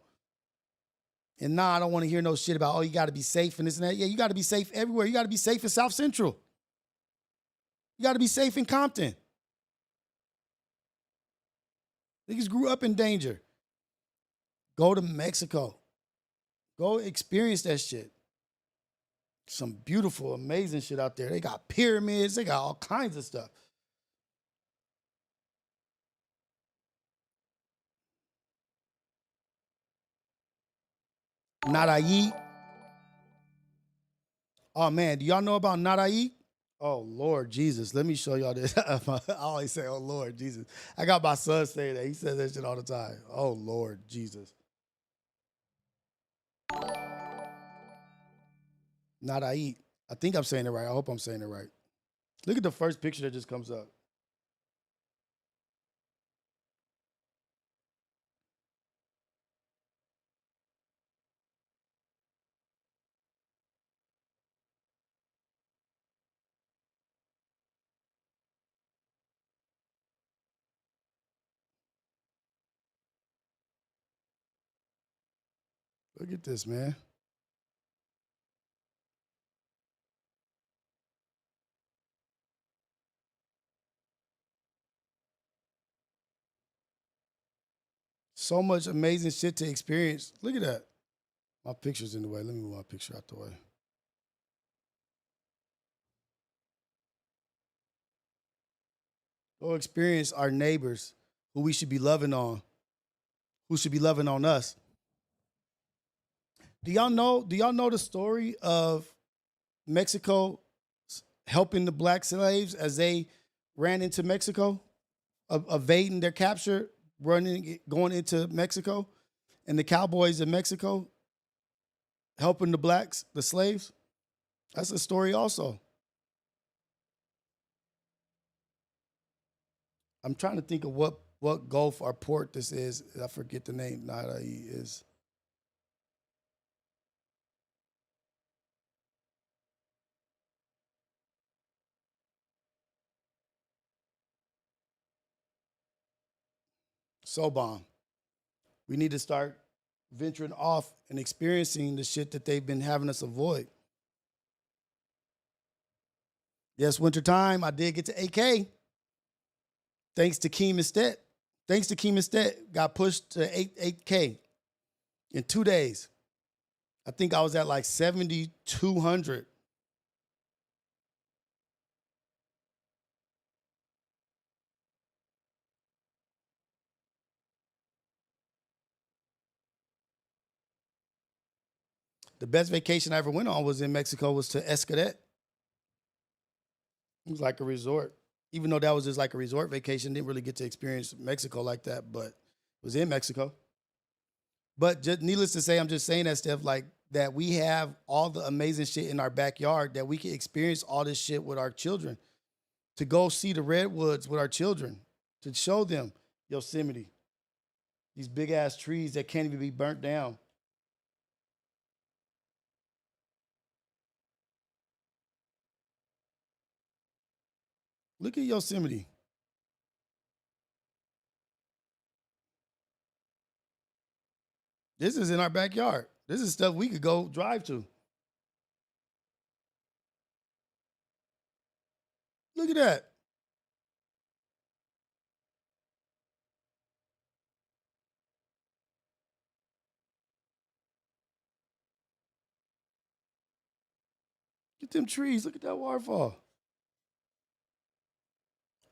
And nah, I don't want to hear no shit about, oh, you got to be safe and this and that. Yeah, you got to be safe everywhere. You got to be safe in South Central. You got to be safe in Compton. Niggas grew up in danger. Go to Mexico. Go experience that shit. Some beautiful, amazing shit out there. They got pyramids. They got all kinds of stuff. Narayi. Oh, man. Do y'all know about Narayi? Oh, Lord Jesus. Let me show y'all this. I always say, oh, Lord Jesus. I got my son saying that. He says that shit all the time. Oh, Lord Jesus. Narayi. I think I'm saying it right. I hope I'm saying it right. Look at the first picture that just comes up. Look at this, man. So much amazing shit to experience. Look at that. My picture's in the way. Let me move my picture out the way. Go experience our neighbors who we should be loving on, who should be loving on us. Do y'all know the story of Mexico helping the black slaves as they ran into Mexico, evading their capture, going into Mexico, and the cowboys in Mexico helping the blacks, the slaves? That's a story also. I'm trying to think of what gulf or port this is. I forget the name. Narayi is. So bomb. We need to start venturing off and experiencing the shit that they've been having us avoid. Yes, wintertime, I did get to AK. Thanks to Keem Estet. Thanks to Keem Estet, got pushed to 8K in 2 days. I think I was at like 7,200. The best vacation I ever went on was in Mexico, was to Escadet. It was like a resort. even though that was just like a resort vacation, didn't really get to experience Mexico like that, but it was in Mexico. But just needless to say, I'm just saying that stuff like that we have all the amazing shit in our backyard that we can experience all this shit with our children. To go see the redwoods with our children, to show them Yosemite, these big ass trees that can't even be burnt down. Look at Yosemite. This is in our backyard. This is stuff we could go drive to. Look at that. Get them trees. Look at that waterfall.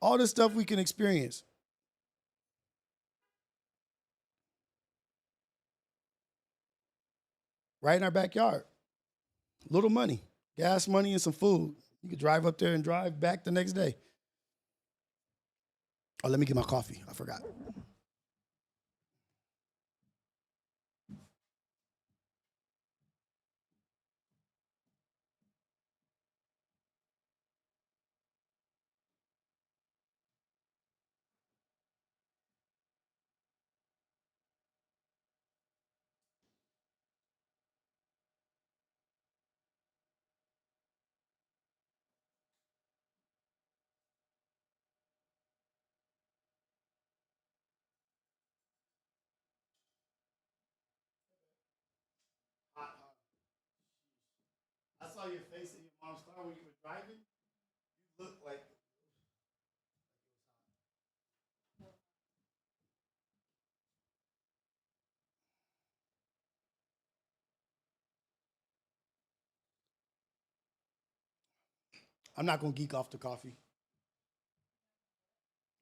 All this stuff we can experience right in our backyard. Little money, gas money, and some food. You could drive up there and drive back the next day. Oh, let me get my coffee. I forgot. I saw your face in your mom's car when you were driving. You looked like I'm not gonna geek off the coffee.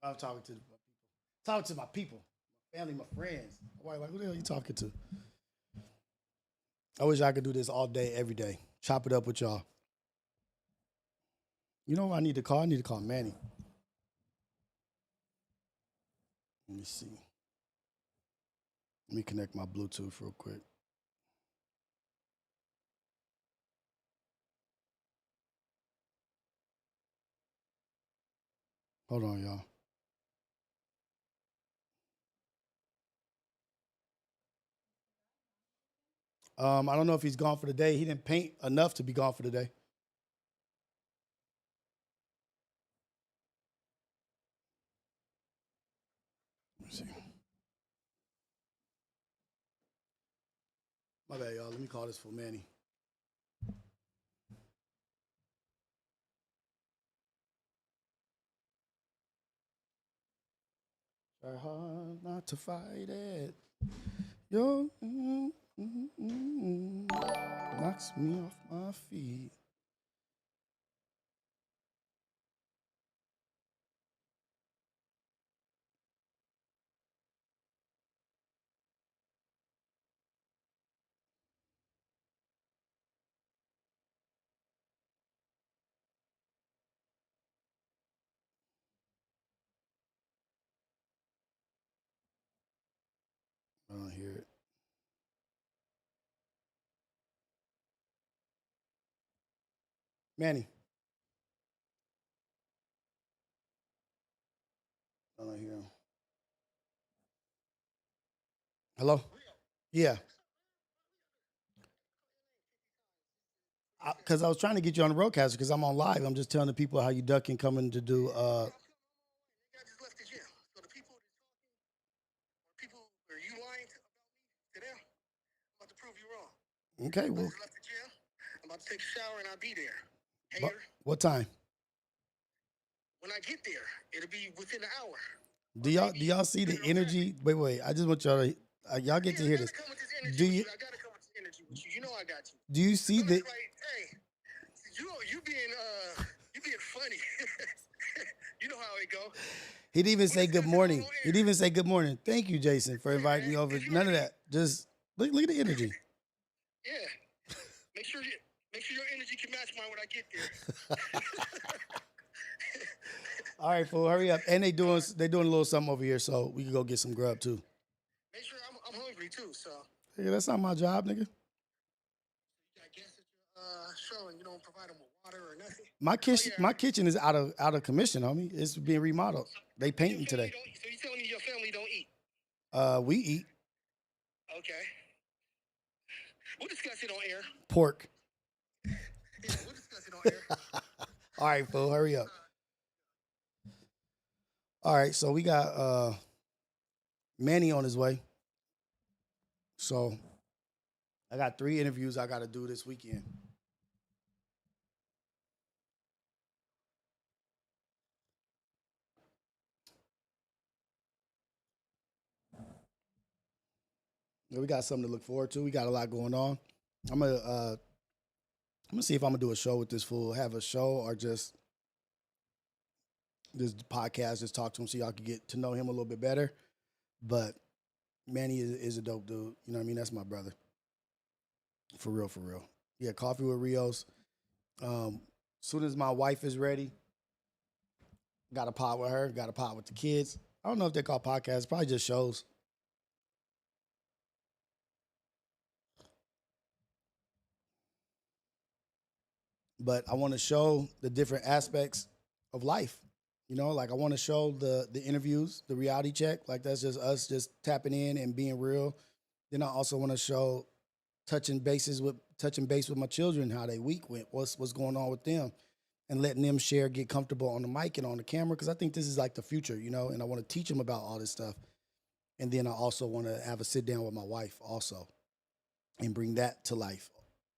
I'm talking to my people, my family, my friends. Why, like, who the hell are you talking to? I wish I could do this all day, every day. Chop it up with y'all. You know what I need to call? I need to call Manny. Let me see. Let me connect my Bluetooth real quick. Hold on, y'all. I don't know if he's gone for the day. He didn't paint enough to be gone for the day. Let me see. My bad, y'all. Let me call this for Manny. Try hard not to fight it. Yo, knocks me off my feet. I don't hear it. Manny, I don't hear him. Hello? Yeah. Because I was trying to get you on the roadcaster because I'm on live. I'm just telling the people how you ducking coming to do. Okay, well, I'm about to take a shower and I'll be there. What time? When I get there, it'll be within an hour. Do y'all see the energy? Wait. I just want y'all to y'all get to hear this. Do you? I gotta come with this energy with you. You know I got you. Do you see the? Hey, you being funny. You know how it go. He didn't even say good morning. He didn't even say good morning. Thank you, Jason, for inviting me over. None of that. Just look at the energy. Yeah. Make sure your energy can match mine when I get there. All right, fool, hurry up. And they doing a little something over here, so we can go get some grub too. Make sure I'm hungry too. So Yeah, that's not my job, nigga. you got guests at your show and you don't provide them with water or nothing. Oh My yeah. kitchen is out of commission, homie. It's being remodeled. They Your painting family today. don't. So you telling me your family don't eat? We eat Okay. We'll discuss it on air. pork. Yeah, we'll discuss it on air. All right, fool, hurry up. All right, so we got Manny on his way. So I got 3 interviews I got to do this weekend. Yeah, we got something to look forward to. We got a lot going on. I'm gonna uh, I'm gonna see if I'm gonna do a show with this fool. Have a show or just this podcast. Just talk to him so y'all can get to know him a little bit better. But Manny is a dope dude. You know what I mean? That's my brother. For real, for real. Yeah, coffee with Rios. Soon as my wife is ready, got a pod with her. Got a pod with the kids. I don't know if they call podcasts. Probably just shows. But I want to show the different aspects of life. You know, like I want to show the interviews, the reality check. Like that's just us just tapping in and being real. Then I also want to show touching base with my children, how they week went, what's going on with them, and letting them share, get comfortable on the mic and on the camera. Because I think this is like the future, you know. And I want to teach them about all this stuff. And then I also want to have a sit down with my wife also, and bring that to life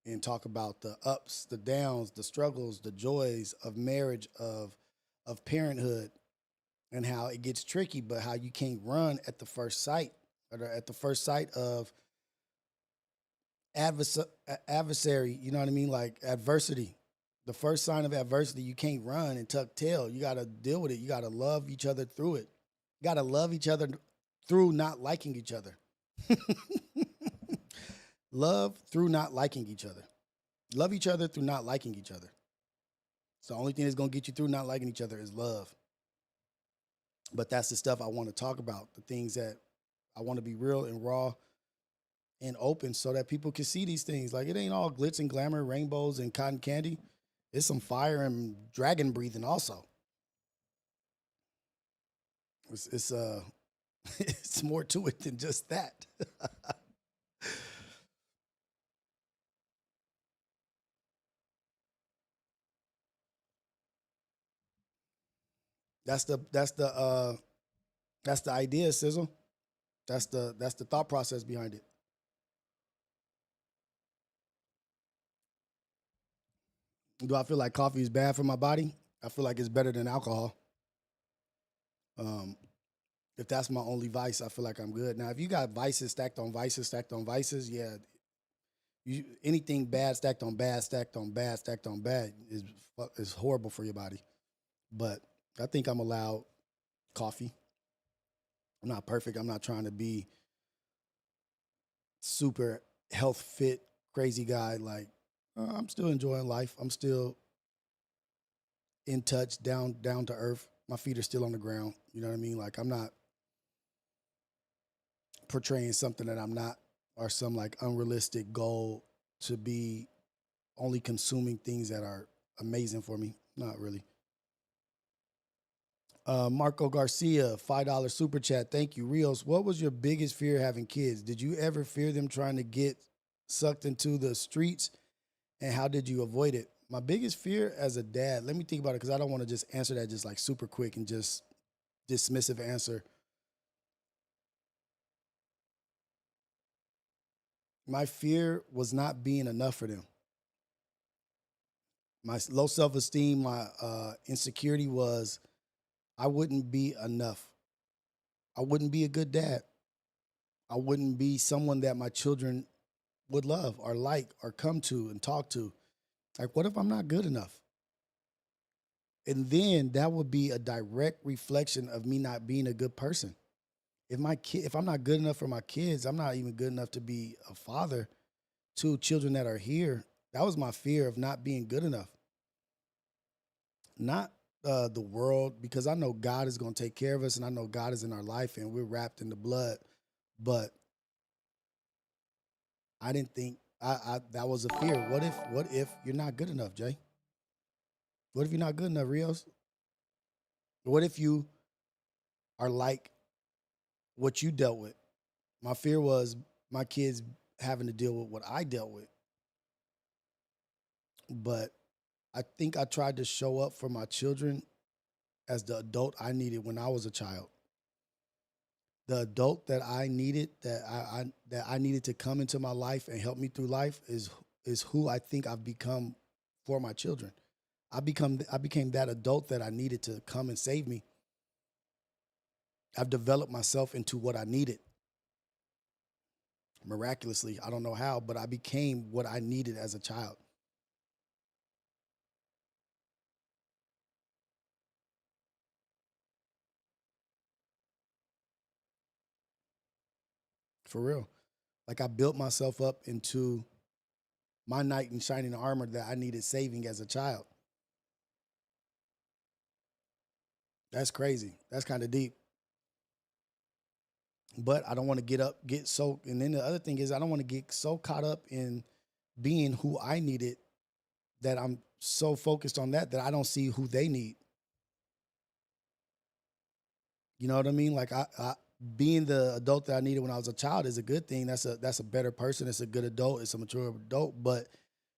and talk about the ups, the downs, the struggles, the joys of marriage, of parenthood, and how it gets tricky, but how you can't run at the first sight or at the first sight of adversary. You know what I mean? Like adversity. The first sign of adversity, you can't run and tuck tail. You got to deal with it. You got to love each other through it. You got to love each other through not liking each other. Love through not liking each other. Love each other through not liking each other. So the only thing that's gonna get you through not liking each other is love. But that's the stuff I want to talk about. The things that I want to be real and raw and open so that people can see these things. Like it ain't all glitz and glamour, rainbows and cotton candy. It's some fire and dragon breathing also. It's it's more to it than just that. that's the that's the uh that's the idea, Sizzle. That's the thought process behind it. Do I feel like coffee is bad for my body? I feel like it's better than alcohol. Um, if that's my only vice, I feel like I'm good. Now, if you got vices stacked on vices, yeah, anything bad stacked on bad, stacked on bad, stacked on bad is horrible for your body. But I think I'm allowed coffee. I'm not perfect. I'm not trying to be super health fit, crazy guy. Like I'm still enjoying life. I'm still in touch, down to earth. My feet are still on the ground. You know what I mean? Like I'm not portraying something that I'm not, or some like unrealistic goal to be only consuming things that are amazing for me. Not really. Marco Garcia, $5 super chat. Thank you. Rios, what was your biggest fear having kids? Did you ever fear them trying to get sucked into the streets? And how did you avoid it? My biggest fear as a dad, let me think about it because I don't want to just answer that just like super quick and just dismissive answer. My fear was not being enough for them. My low self esteem, my insecurity was I wouldn't be enough. I wouldn't be a good dad. I wouldn't be someone that my children would love or like or come to and talk to. Like, what if I'm not good enough? And then that would be a direct reflection of me not being a good person. If I'm not good enough for my kids, I'm not even good enough to be a father to children that are here. That was my fear of not being good enough. Not the world, because I know God is going to take care of us, and I know God is in our life, and we're wrapped in the blood. But I didn't think I that was a fear. What if you're not good enough, Jay? What if you're not good enough, Rios? What if you are like what you dealt with? My fear was my kids having to deal with what I dealt with. But I think I tried to show up for my children as the adult I needed when I was a child. The adult that I needed, that I needed to come into my life and help me through life, is who I think I've become for my children. I became that adult that I needed to come and save me. I've developed myself into what I needed miraculously. I don't know how, but I became what I needed as a child. For real. Like I built myself up into my knight in shining armor that I needed saving as a child. That's crazy. That's kind of deep. But I don't want to get so. And then the other thing is, I don't want to get so caught up in being who I needed that I'm so focused on that I don't see who they need. You know what I mean? Like I being the adult that I needed when I was a child is a good thing. That's a better person. It's a good adult. It's a mature adult. But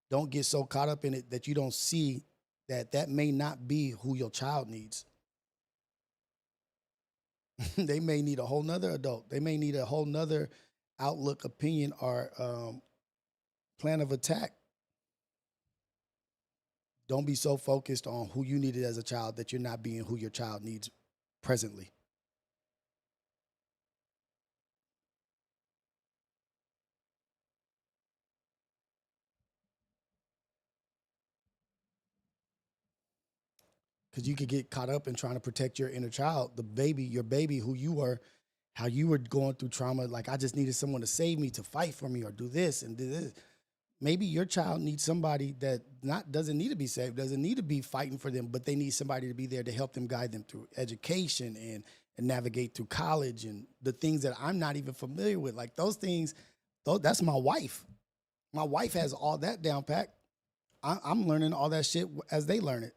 don't get so caught up in it that you don't see that may not be who your child needs. They may need a whole nother adult. They may need a whole nother outlook, opinion, or plan of attack. Don't be so focused on who you needed as a child that you're not being who your child needs presently. Because you could get caught up in trying to protect your inner child, the baby, your baby, who you were, how you were going through trauma. Like, I just needed someone to save me, to fight for me, or do this and do this. Maybe your child needs somebody that not doesn't need to be saved, doesn't need to be fighting for them, but they need somebody to be there to help them, guide them through education and navigate through college and the things that I'm not even familiar with. Like those things, that's my wife. My wife has all that down pat. I'm learning all that shit as they learn it.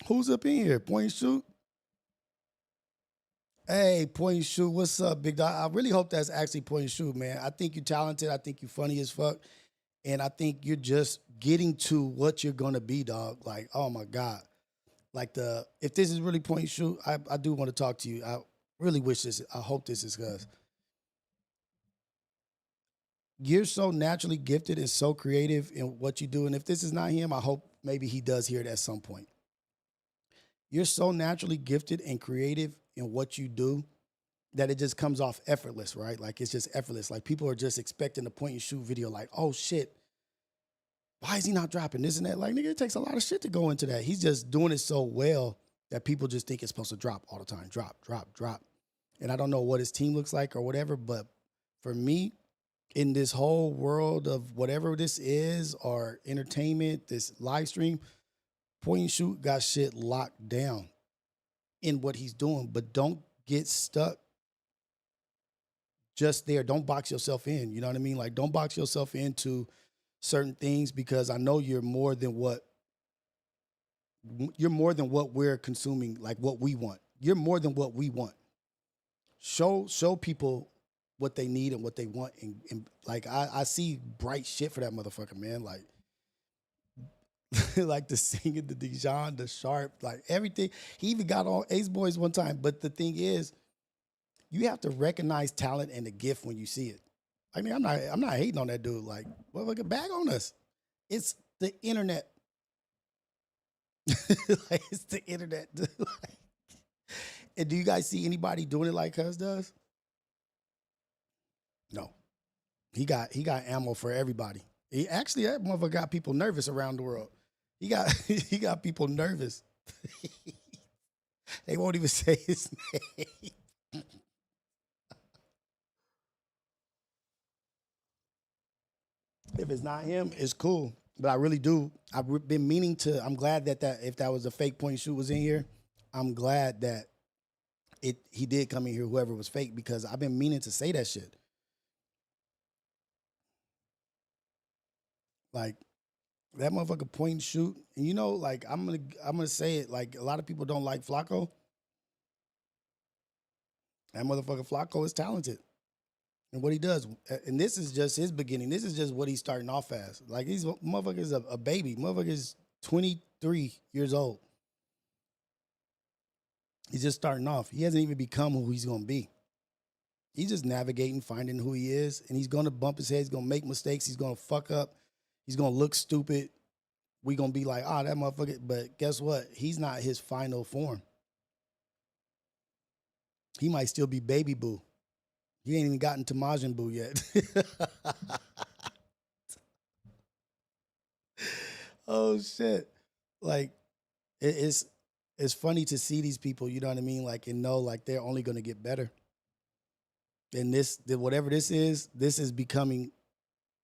Who's up in here? Point and shoot. Hey, point and shoot. What's up, big dog? I really hope that's actually point and shoot, man. I think you're talented. I think you're funny as fuck. And I think you're just getting to what you're gonna be, dog. Like, oh my God. Like if this is really point and shoot, I do want to talk to you. I really wish this, I hope this is because you're so naturally gifted and so creative in what you do. And if this is not him, I hope maybe he does hear it at some point. You're so naturally gifted and creative in what you do that it just comes off effortless, right? Like it's just effortless. Like people are just expecting a point and shoot video, like, oh shit, why is he not dropping this and that? Like, nigga, it takes a lot of shit to go into that. He's just doing it so well that people just think it's supposed to drop all the time. Drop, drop, drop. And I don't know what his team looks like or whatever, but for me, in this whole world of whatever this is or entertainment, this live stream, point and shoot got shit locked down in what he's doing. But don't get stuck just there. Don't box yourself in. You know what I mean? Like, don't box yourself into certain things because I know you're more than what we're consuming, like what we want. You're more than what we want. Show people what they need and what they want. And like I see bright shit for that motherfucker, man. Like like the singing, the Dijon, the sharp, like everything. He even got on Ace Boys one time. But the thing is, you have to recognize talent and the gift when you see it. I mean, I'm not hating on that dude. Like, well, look, bag on us. It's the internet. Like, it's the internet. Like, and do you guys see anybody doing it like Cuz does? No. He got ammo for everybody. He actually that motherfucker got people nervous around the world. He got he got people nervous. They won't even say his name. If it's not him, it's cool. But I really do. I've been meaning to. I'm glad that if that was a fake point and shoot was in here, I'm glad that he did come in here. Whoever was fake, because I've been meaning to say that shit. Like that motherfucker point and shoot. And you know, like I'm gonna say it. Like a lot of people don't like Flacco. That motherfucker Flacco is talented. And what he does, and this is just his beginning. This is just what he's starting off as. Like he's motherfucker's a baby. Motherfucker's 23 years old. He's just starting off. He hasn't even become who he's gonna be. He's just navigating, finding who he is, and he's gonna bump his head. He's gonna make mistakes. He's gonna fuck up. He's gonna look stupid. We gonna be like, that motherfucker. But guess what? He's not his final form. He might still be baby boo. He ain't even gotten to Majin Buu yet. Oh shit! Like it's funny to see these people. You know what I mean? Like and know like they're only gonna get better. And whatever this is becoming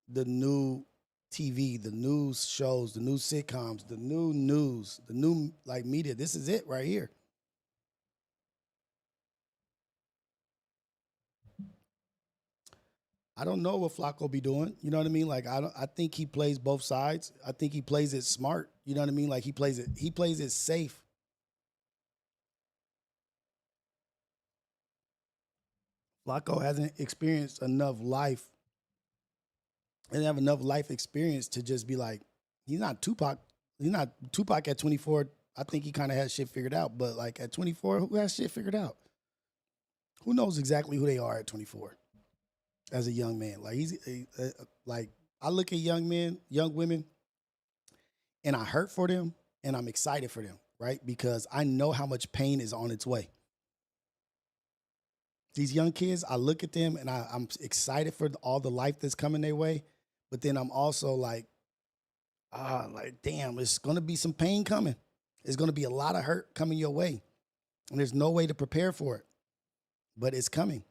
the new TV, the news shows, the new sitcoms, the new news, the new like media. This is it right here. I don't know what Flacco be doing. You know what I mean? Like I think he plays both sides. I think he plays it smart. You know what I mean? Like he plays it safe. Flacco hasn't experienced enough life and have enough life experience to just be like, he's not Tupac. He's not Tupac at 24. I think he kind of has shit figured out. But like at 24, who has shit figured out? Who knows exactly who they are at 24 as a young man? Like like I look at young men, young women, and I hurt for them and I'm excited for them, right? Because I know how much pain is on its way. These young kids, I look at them and I'm excited for all the life that's coming their way. But then I'm also like, damn, it's gonna be some pain coming. It's gonna be a lot of hurt coming your way. And there's no way to prepare for it. But it's coming.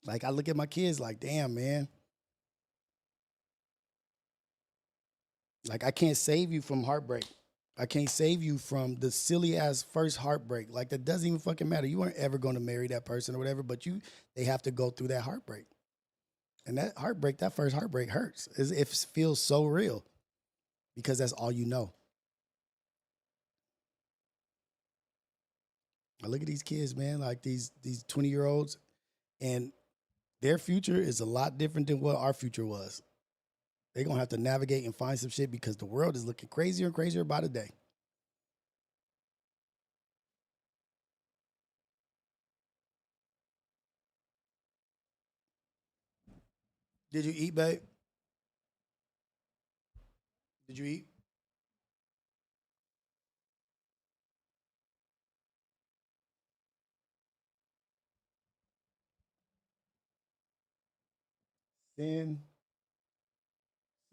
Like I look at my kids like, damn, man. Like I can't save you from heartbreak. I can't save you from the silly ass first heartbreak. Like that doesn't even fucking matter. You weren't ever going to marry that person or whatever, but they have to go through that heartbreak. And that heartbreak, that first heartbreak hurts. It feels so real because that's all you know. I look at these kids, man, like these 20-year-olds, and their future is a lot different than what our future was. They're gonna have to navigate and find some shit because the world is looking crazier and crazier by the day. Did you eat, babe? Did you eat? Sin,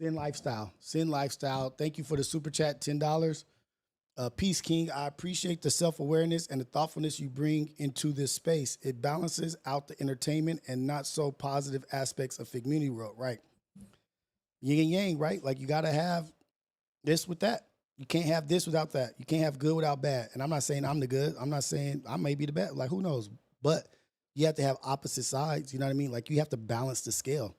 sin lifestyle, sin lifestyle. Thank you for the super chat, $10. Peace King, I appreciate the self-awareness and the thoughtfulness you bring into this space. It balances out the entertainment and not so positive aspects of community world, right? Yin and yang, right? Like you gotta have this with that. You can't have this without that. You can't have good without bad. And I'm not saying I'm the good. I'm not saying I may be the bad. Like who knows? But you have to have opposite sides. You know what I mean? Like you have to balance the scale.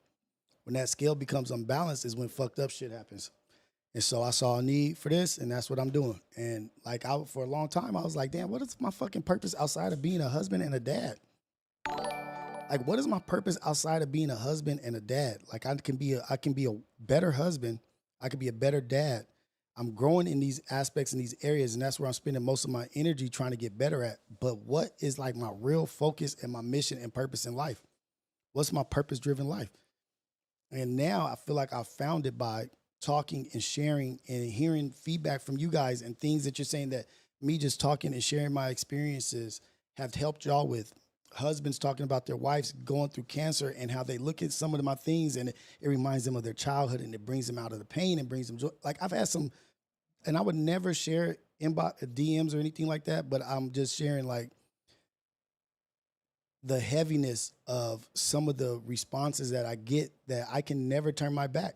When that scale becomes unbalanced is when fucked up shit happens. And so I saw a need for this, and that's what I'm doing. And like for a long time, I was like, damn, what is my fucking purpose outside of being a husband and a dad? Like, what is my purpose outside of being a husband and a dad? Like, I can be a better husband. I can be a better dad. I'm growing in these aspects in these areas, and that's where I'm spending most of my energy trying to get better at. But what is like my real focus and my mission and purpose in life? What's my purpose-driven life? And now I feel like I found it by talking and sharing and hearing feedback from you guys and things that you're saying that me just talking and sharing my experiences have helped y'all with. Husbands talking about their wives going through cancer and how they look at some of my things and it reminds them of their childhood and it brings them out of the pain and brings them joy. Like I've had some, and I would never share inbox DMs or anything like that, but I'm just sharing like the heaviness of some of the responses that I get, that I can never turn my back.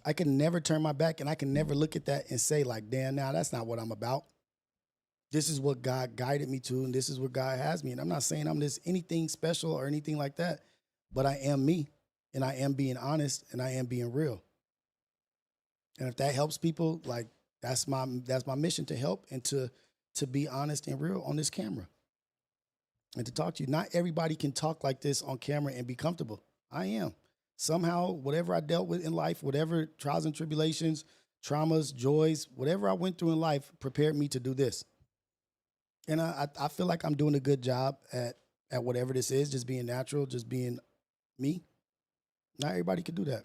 I can never turn my back, and I can never look at that and say like, damn, now that's not what I'm about. This is what God guided me to, and this is what God has me. And I'm not saying I'm this anything special or anything like that, but I am me, and I am being honest, and I am being real. And if that helps people, like that's my mission, to help and to be honest and real on this camera and to talk to you. Not everybody can talk like this on camera and be comfortable. I am. Somehow, whatever I dealt with in life, whatever trials and tribulations, traumas, joys, whatever I went through in life prepared me to do this. And I feel like I'm doing a good job at whatever this is, just being natural, just being me. Not everybody can do that.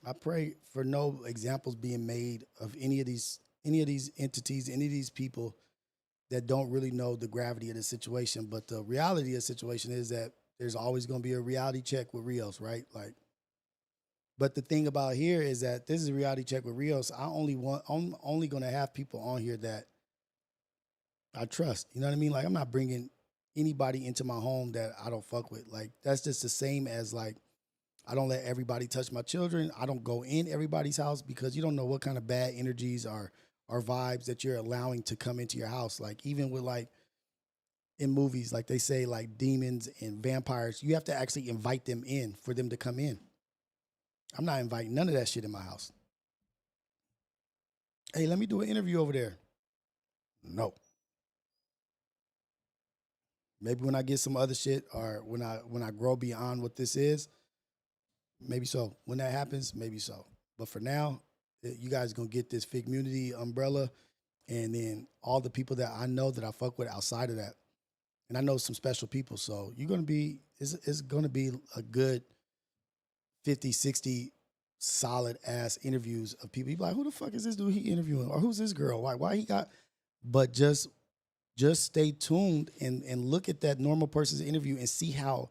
I pray for no examples being made of any of these entities, any of these people that don't really know the gravity of the situation. But the reality of the situation is that there's always going to be a reality check with Rios, right? Like, but the thing about here is that this is a reality check with Rios. I'm only going to have people on here that I trust. You know what I mean? Like, I'm not bringing anybody into my home that I don't fuck with. Like, that's just the same as like, I don't let everybody touch my children. I don't go in everybody's house because you don't know what kind of bad energies or vibes that you're allowing to come into your house. Like, even with like in movies, like they say like demons and vampires, you have to actually invite them in for them to come in. I'm not inviting none of that shit in my house. Hey, let me do an interview over there. No. Maybe when I get some other shit, or when I grow beyond what this is, maybe so. When that happens, maybe so. But for now, you guys gonna get this Fig Community umbrella, and then all the people that I know that I fuck with outside of that. And I know some special people. So you're gonna be, it's gonna be a good 50, 60 solid ass interviews of people. You be like, who the fuck is this dude he interviewing? Or who's this girl? Why he got, but just stay tuned and look at that normal person's interview and see how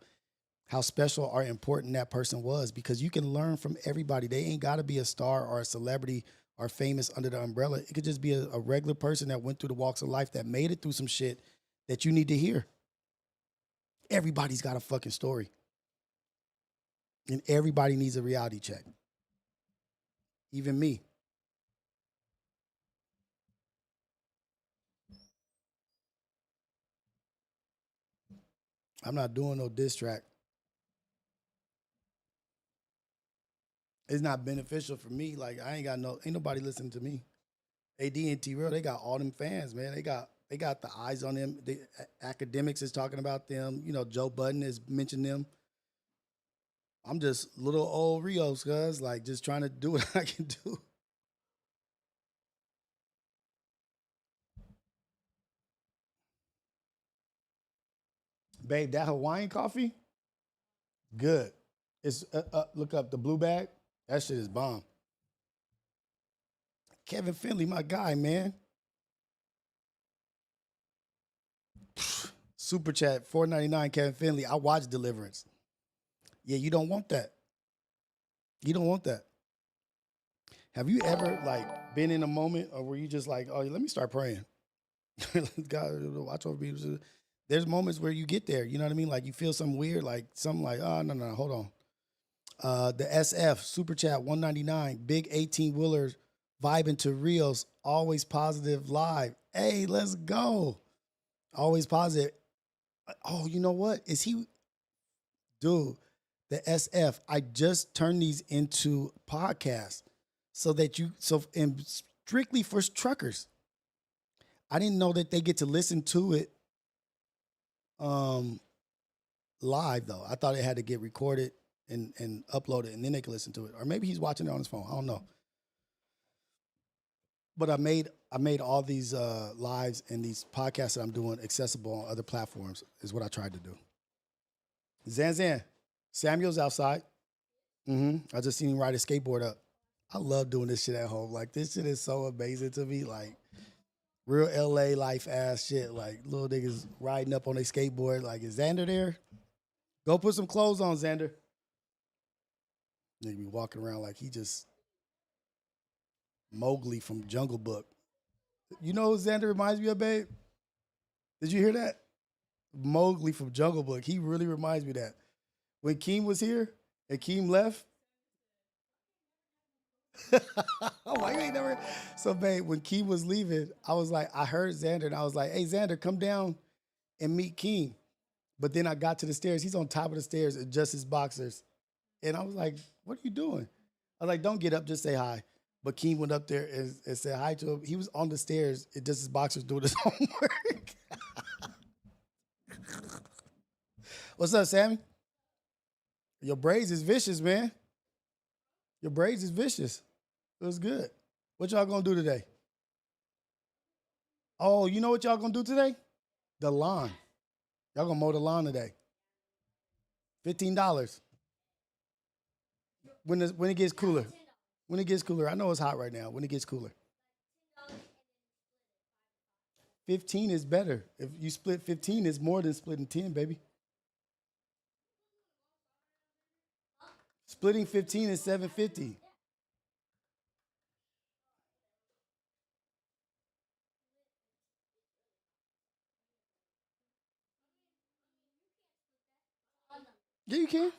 special or important that person was, because you can learn from everybody. They ain't got to be a star or a celebrity or famous under the umbrella. It could just be a regular person that went through the walks of life, that made it through some shit that you need to hear. Everybody's got a fucking story. And everybody needs a reality check. Even me. I'm not doing no diss track. It's not beneficial for me. Like, ain't nobody listening to me. AD&T Real, they got all them fans, man. They got the eyes on them. The academics is talking about them. You know, Joe Budden has mentioned them. I'm just little old Rios, cuz, like, just trying to do what I can do. Babe, that Hawaiian coffee, good. It's look up the blue bag. That shit is bomb. Kevin Finley, my guy, man. Super chat, $4.99, Kevin Finley. I watched Deliverance. Yeah, you don't want that. You don't want that. Have you ever like been in a moment or where you just like, oh, let me start praying? God, watch over me. There's moments where you get there. You know what I mean? Like you feel something weird, like something like, oh no, hold on. The SF super chat 199, big 18 wheelers vibing to Rios, always positive live. Hey, let's go. Always positive. Oh, you know what? Is he, dude? The SF. I just turned these into podcasts and strictly for truckers. I didn't know that they get to listen to it live though. I thought it had to get recorded and uploaded and then they can listen to it. Or maybe he's watching it on his phone. I don't know. But I made all these lives and these podcasts that I'm doing accessible on other platforms is what I tried to do. Zan, Samuel's outside. I just seen him ride a skateboard up. I love doing this shit at home. Like, this shit is so amazing to me. Like, real LA life ass shit. Like, little niggas riding up on a skateboard. Like, is Xander there? Go put some clothes on, Xander. Nigga be walking around like he just Mowgli from Jungle Book. You know who Xander reminds me of, babe? Did you hear that? Mowgli from Jungle Book. He really reminds me of that. When Keem was here and Keem left. Oh, why you ain't never? So, babe, when Keem was leaving, I was like, I heard Xander and I was like, hey, Xander, come down and meet Keem. But then I got to the stairs. He's on top of the stairs in just his boxers. And I was like, what are you doing? I was like, don't get up, just say hi. But Keem went up there and said hi to him. He was on the stairs in just his boxers doing his homework. What's up, Sammy? Your braids is vicious, man. Your braids is vicious. It was good. What y'all gonna do today? Oh, you know what y'all gonna do today? The lawn. Y'all gonna mow the lawn today. $15. When it gets cooler. When it gets cooler. I know it's hot right now. When it gets cooler. 15 is better. If you split 15, it's more than splitting 10, baby. Splitting 15 is $7.50. Yeah, you can.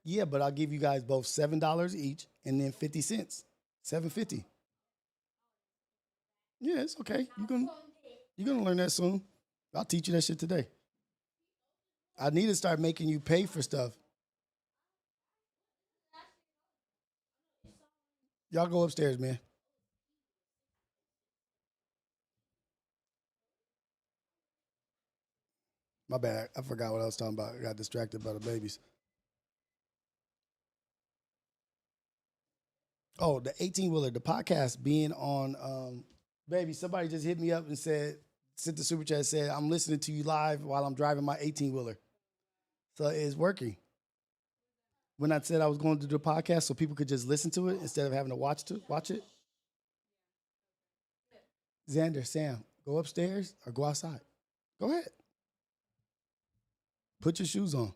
Yeah, but I'll give you guys both $7 each and then 50 cents. $7.50. Yeah, it's okay. You're gonna learn that soon. I'll teach you that shit today. I need to start making you pay for stuff. Y'all go upstairs, man. My bad. I forgot what I was talking about. I got distracted by the babies. Oh, the 18 wheeler, the podcast being on baby, somebody just hit me up and sent the super chat, said, I'm listening to you live while I'm driving my 18 wheeler. So it's working. When I said I was going to do a podcast so people could just listen to it instead of having to watch it. Xander, Sam, go upstairs or go outside. Go ahead. Put your shoes on.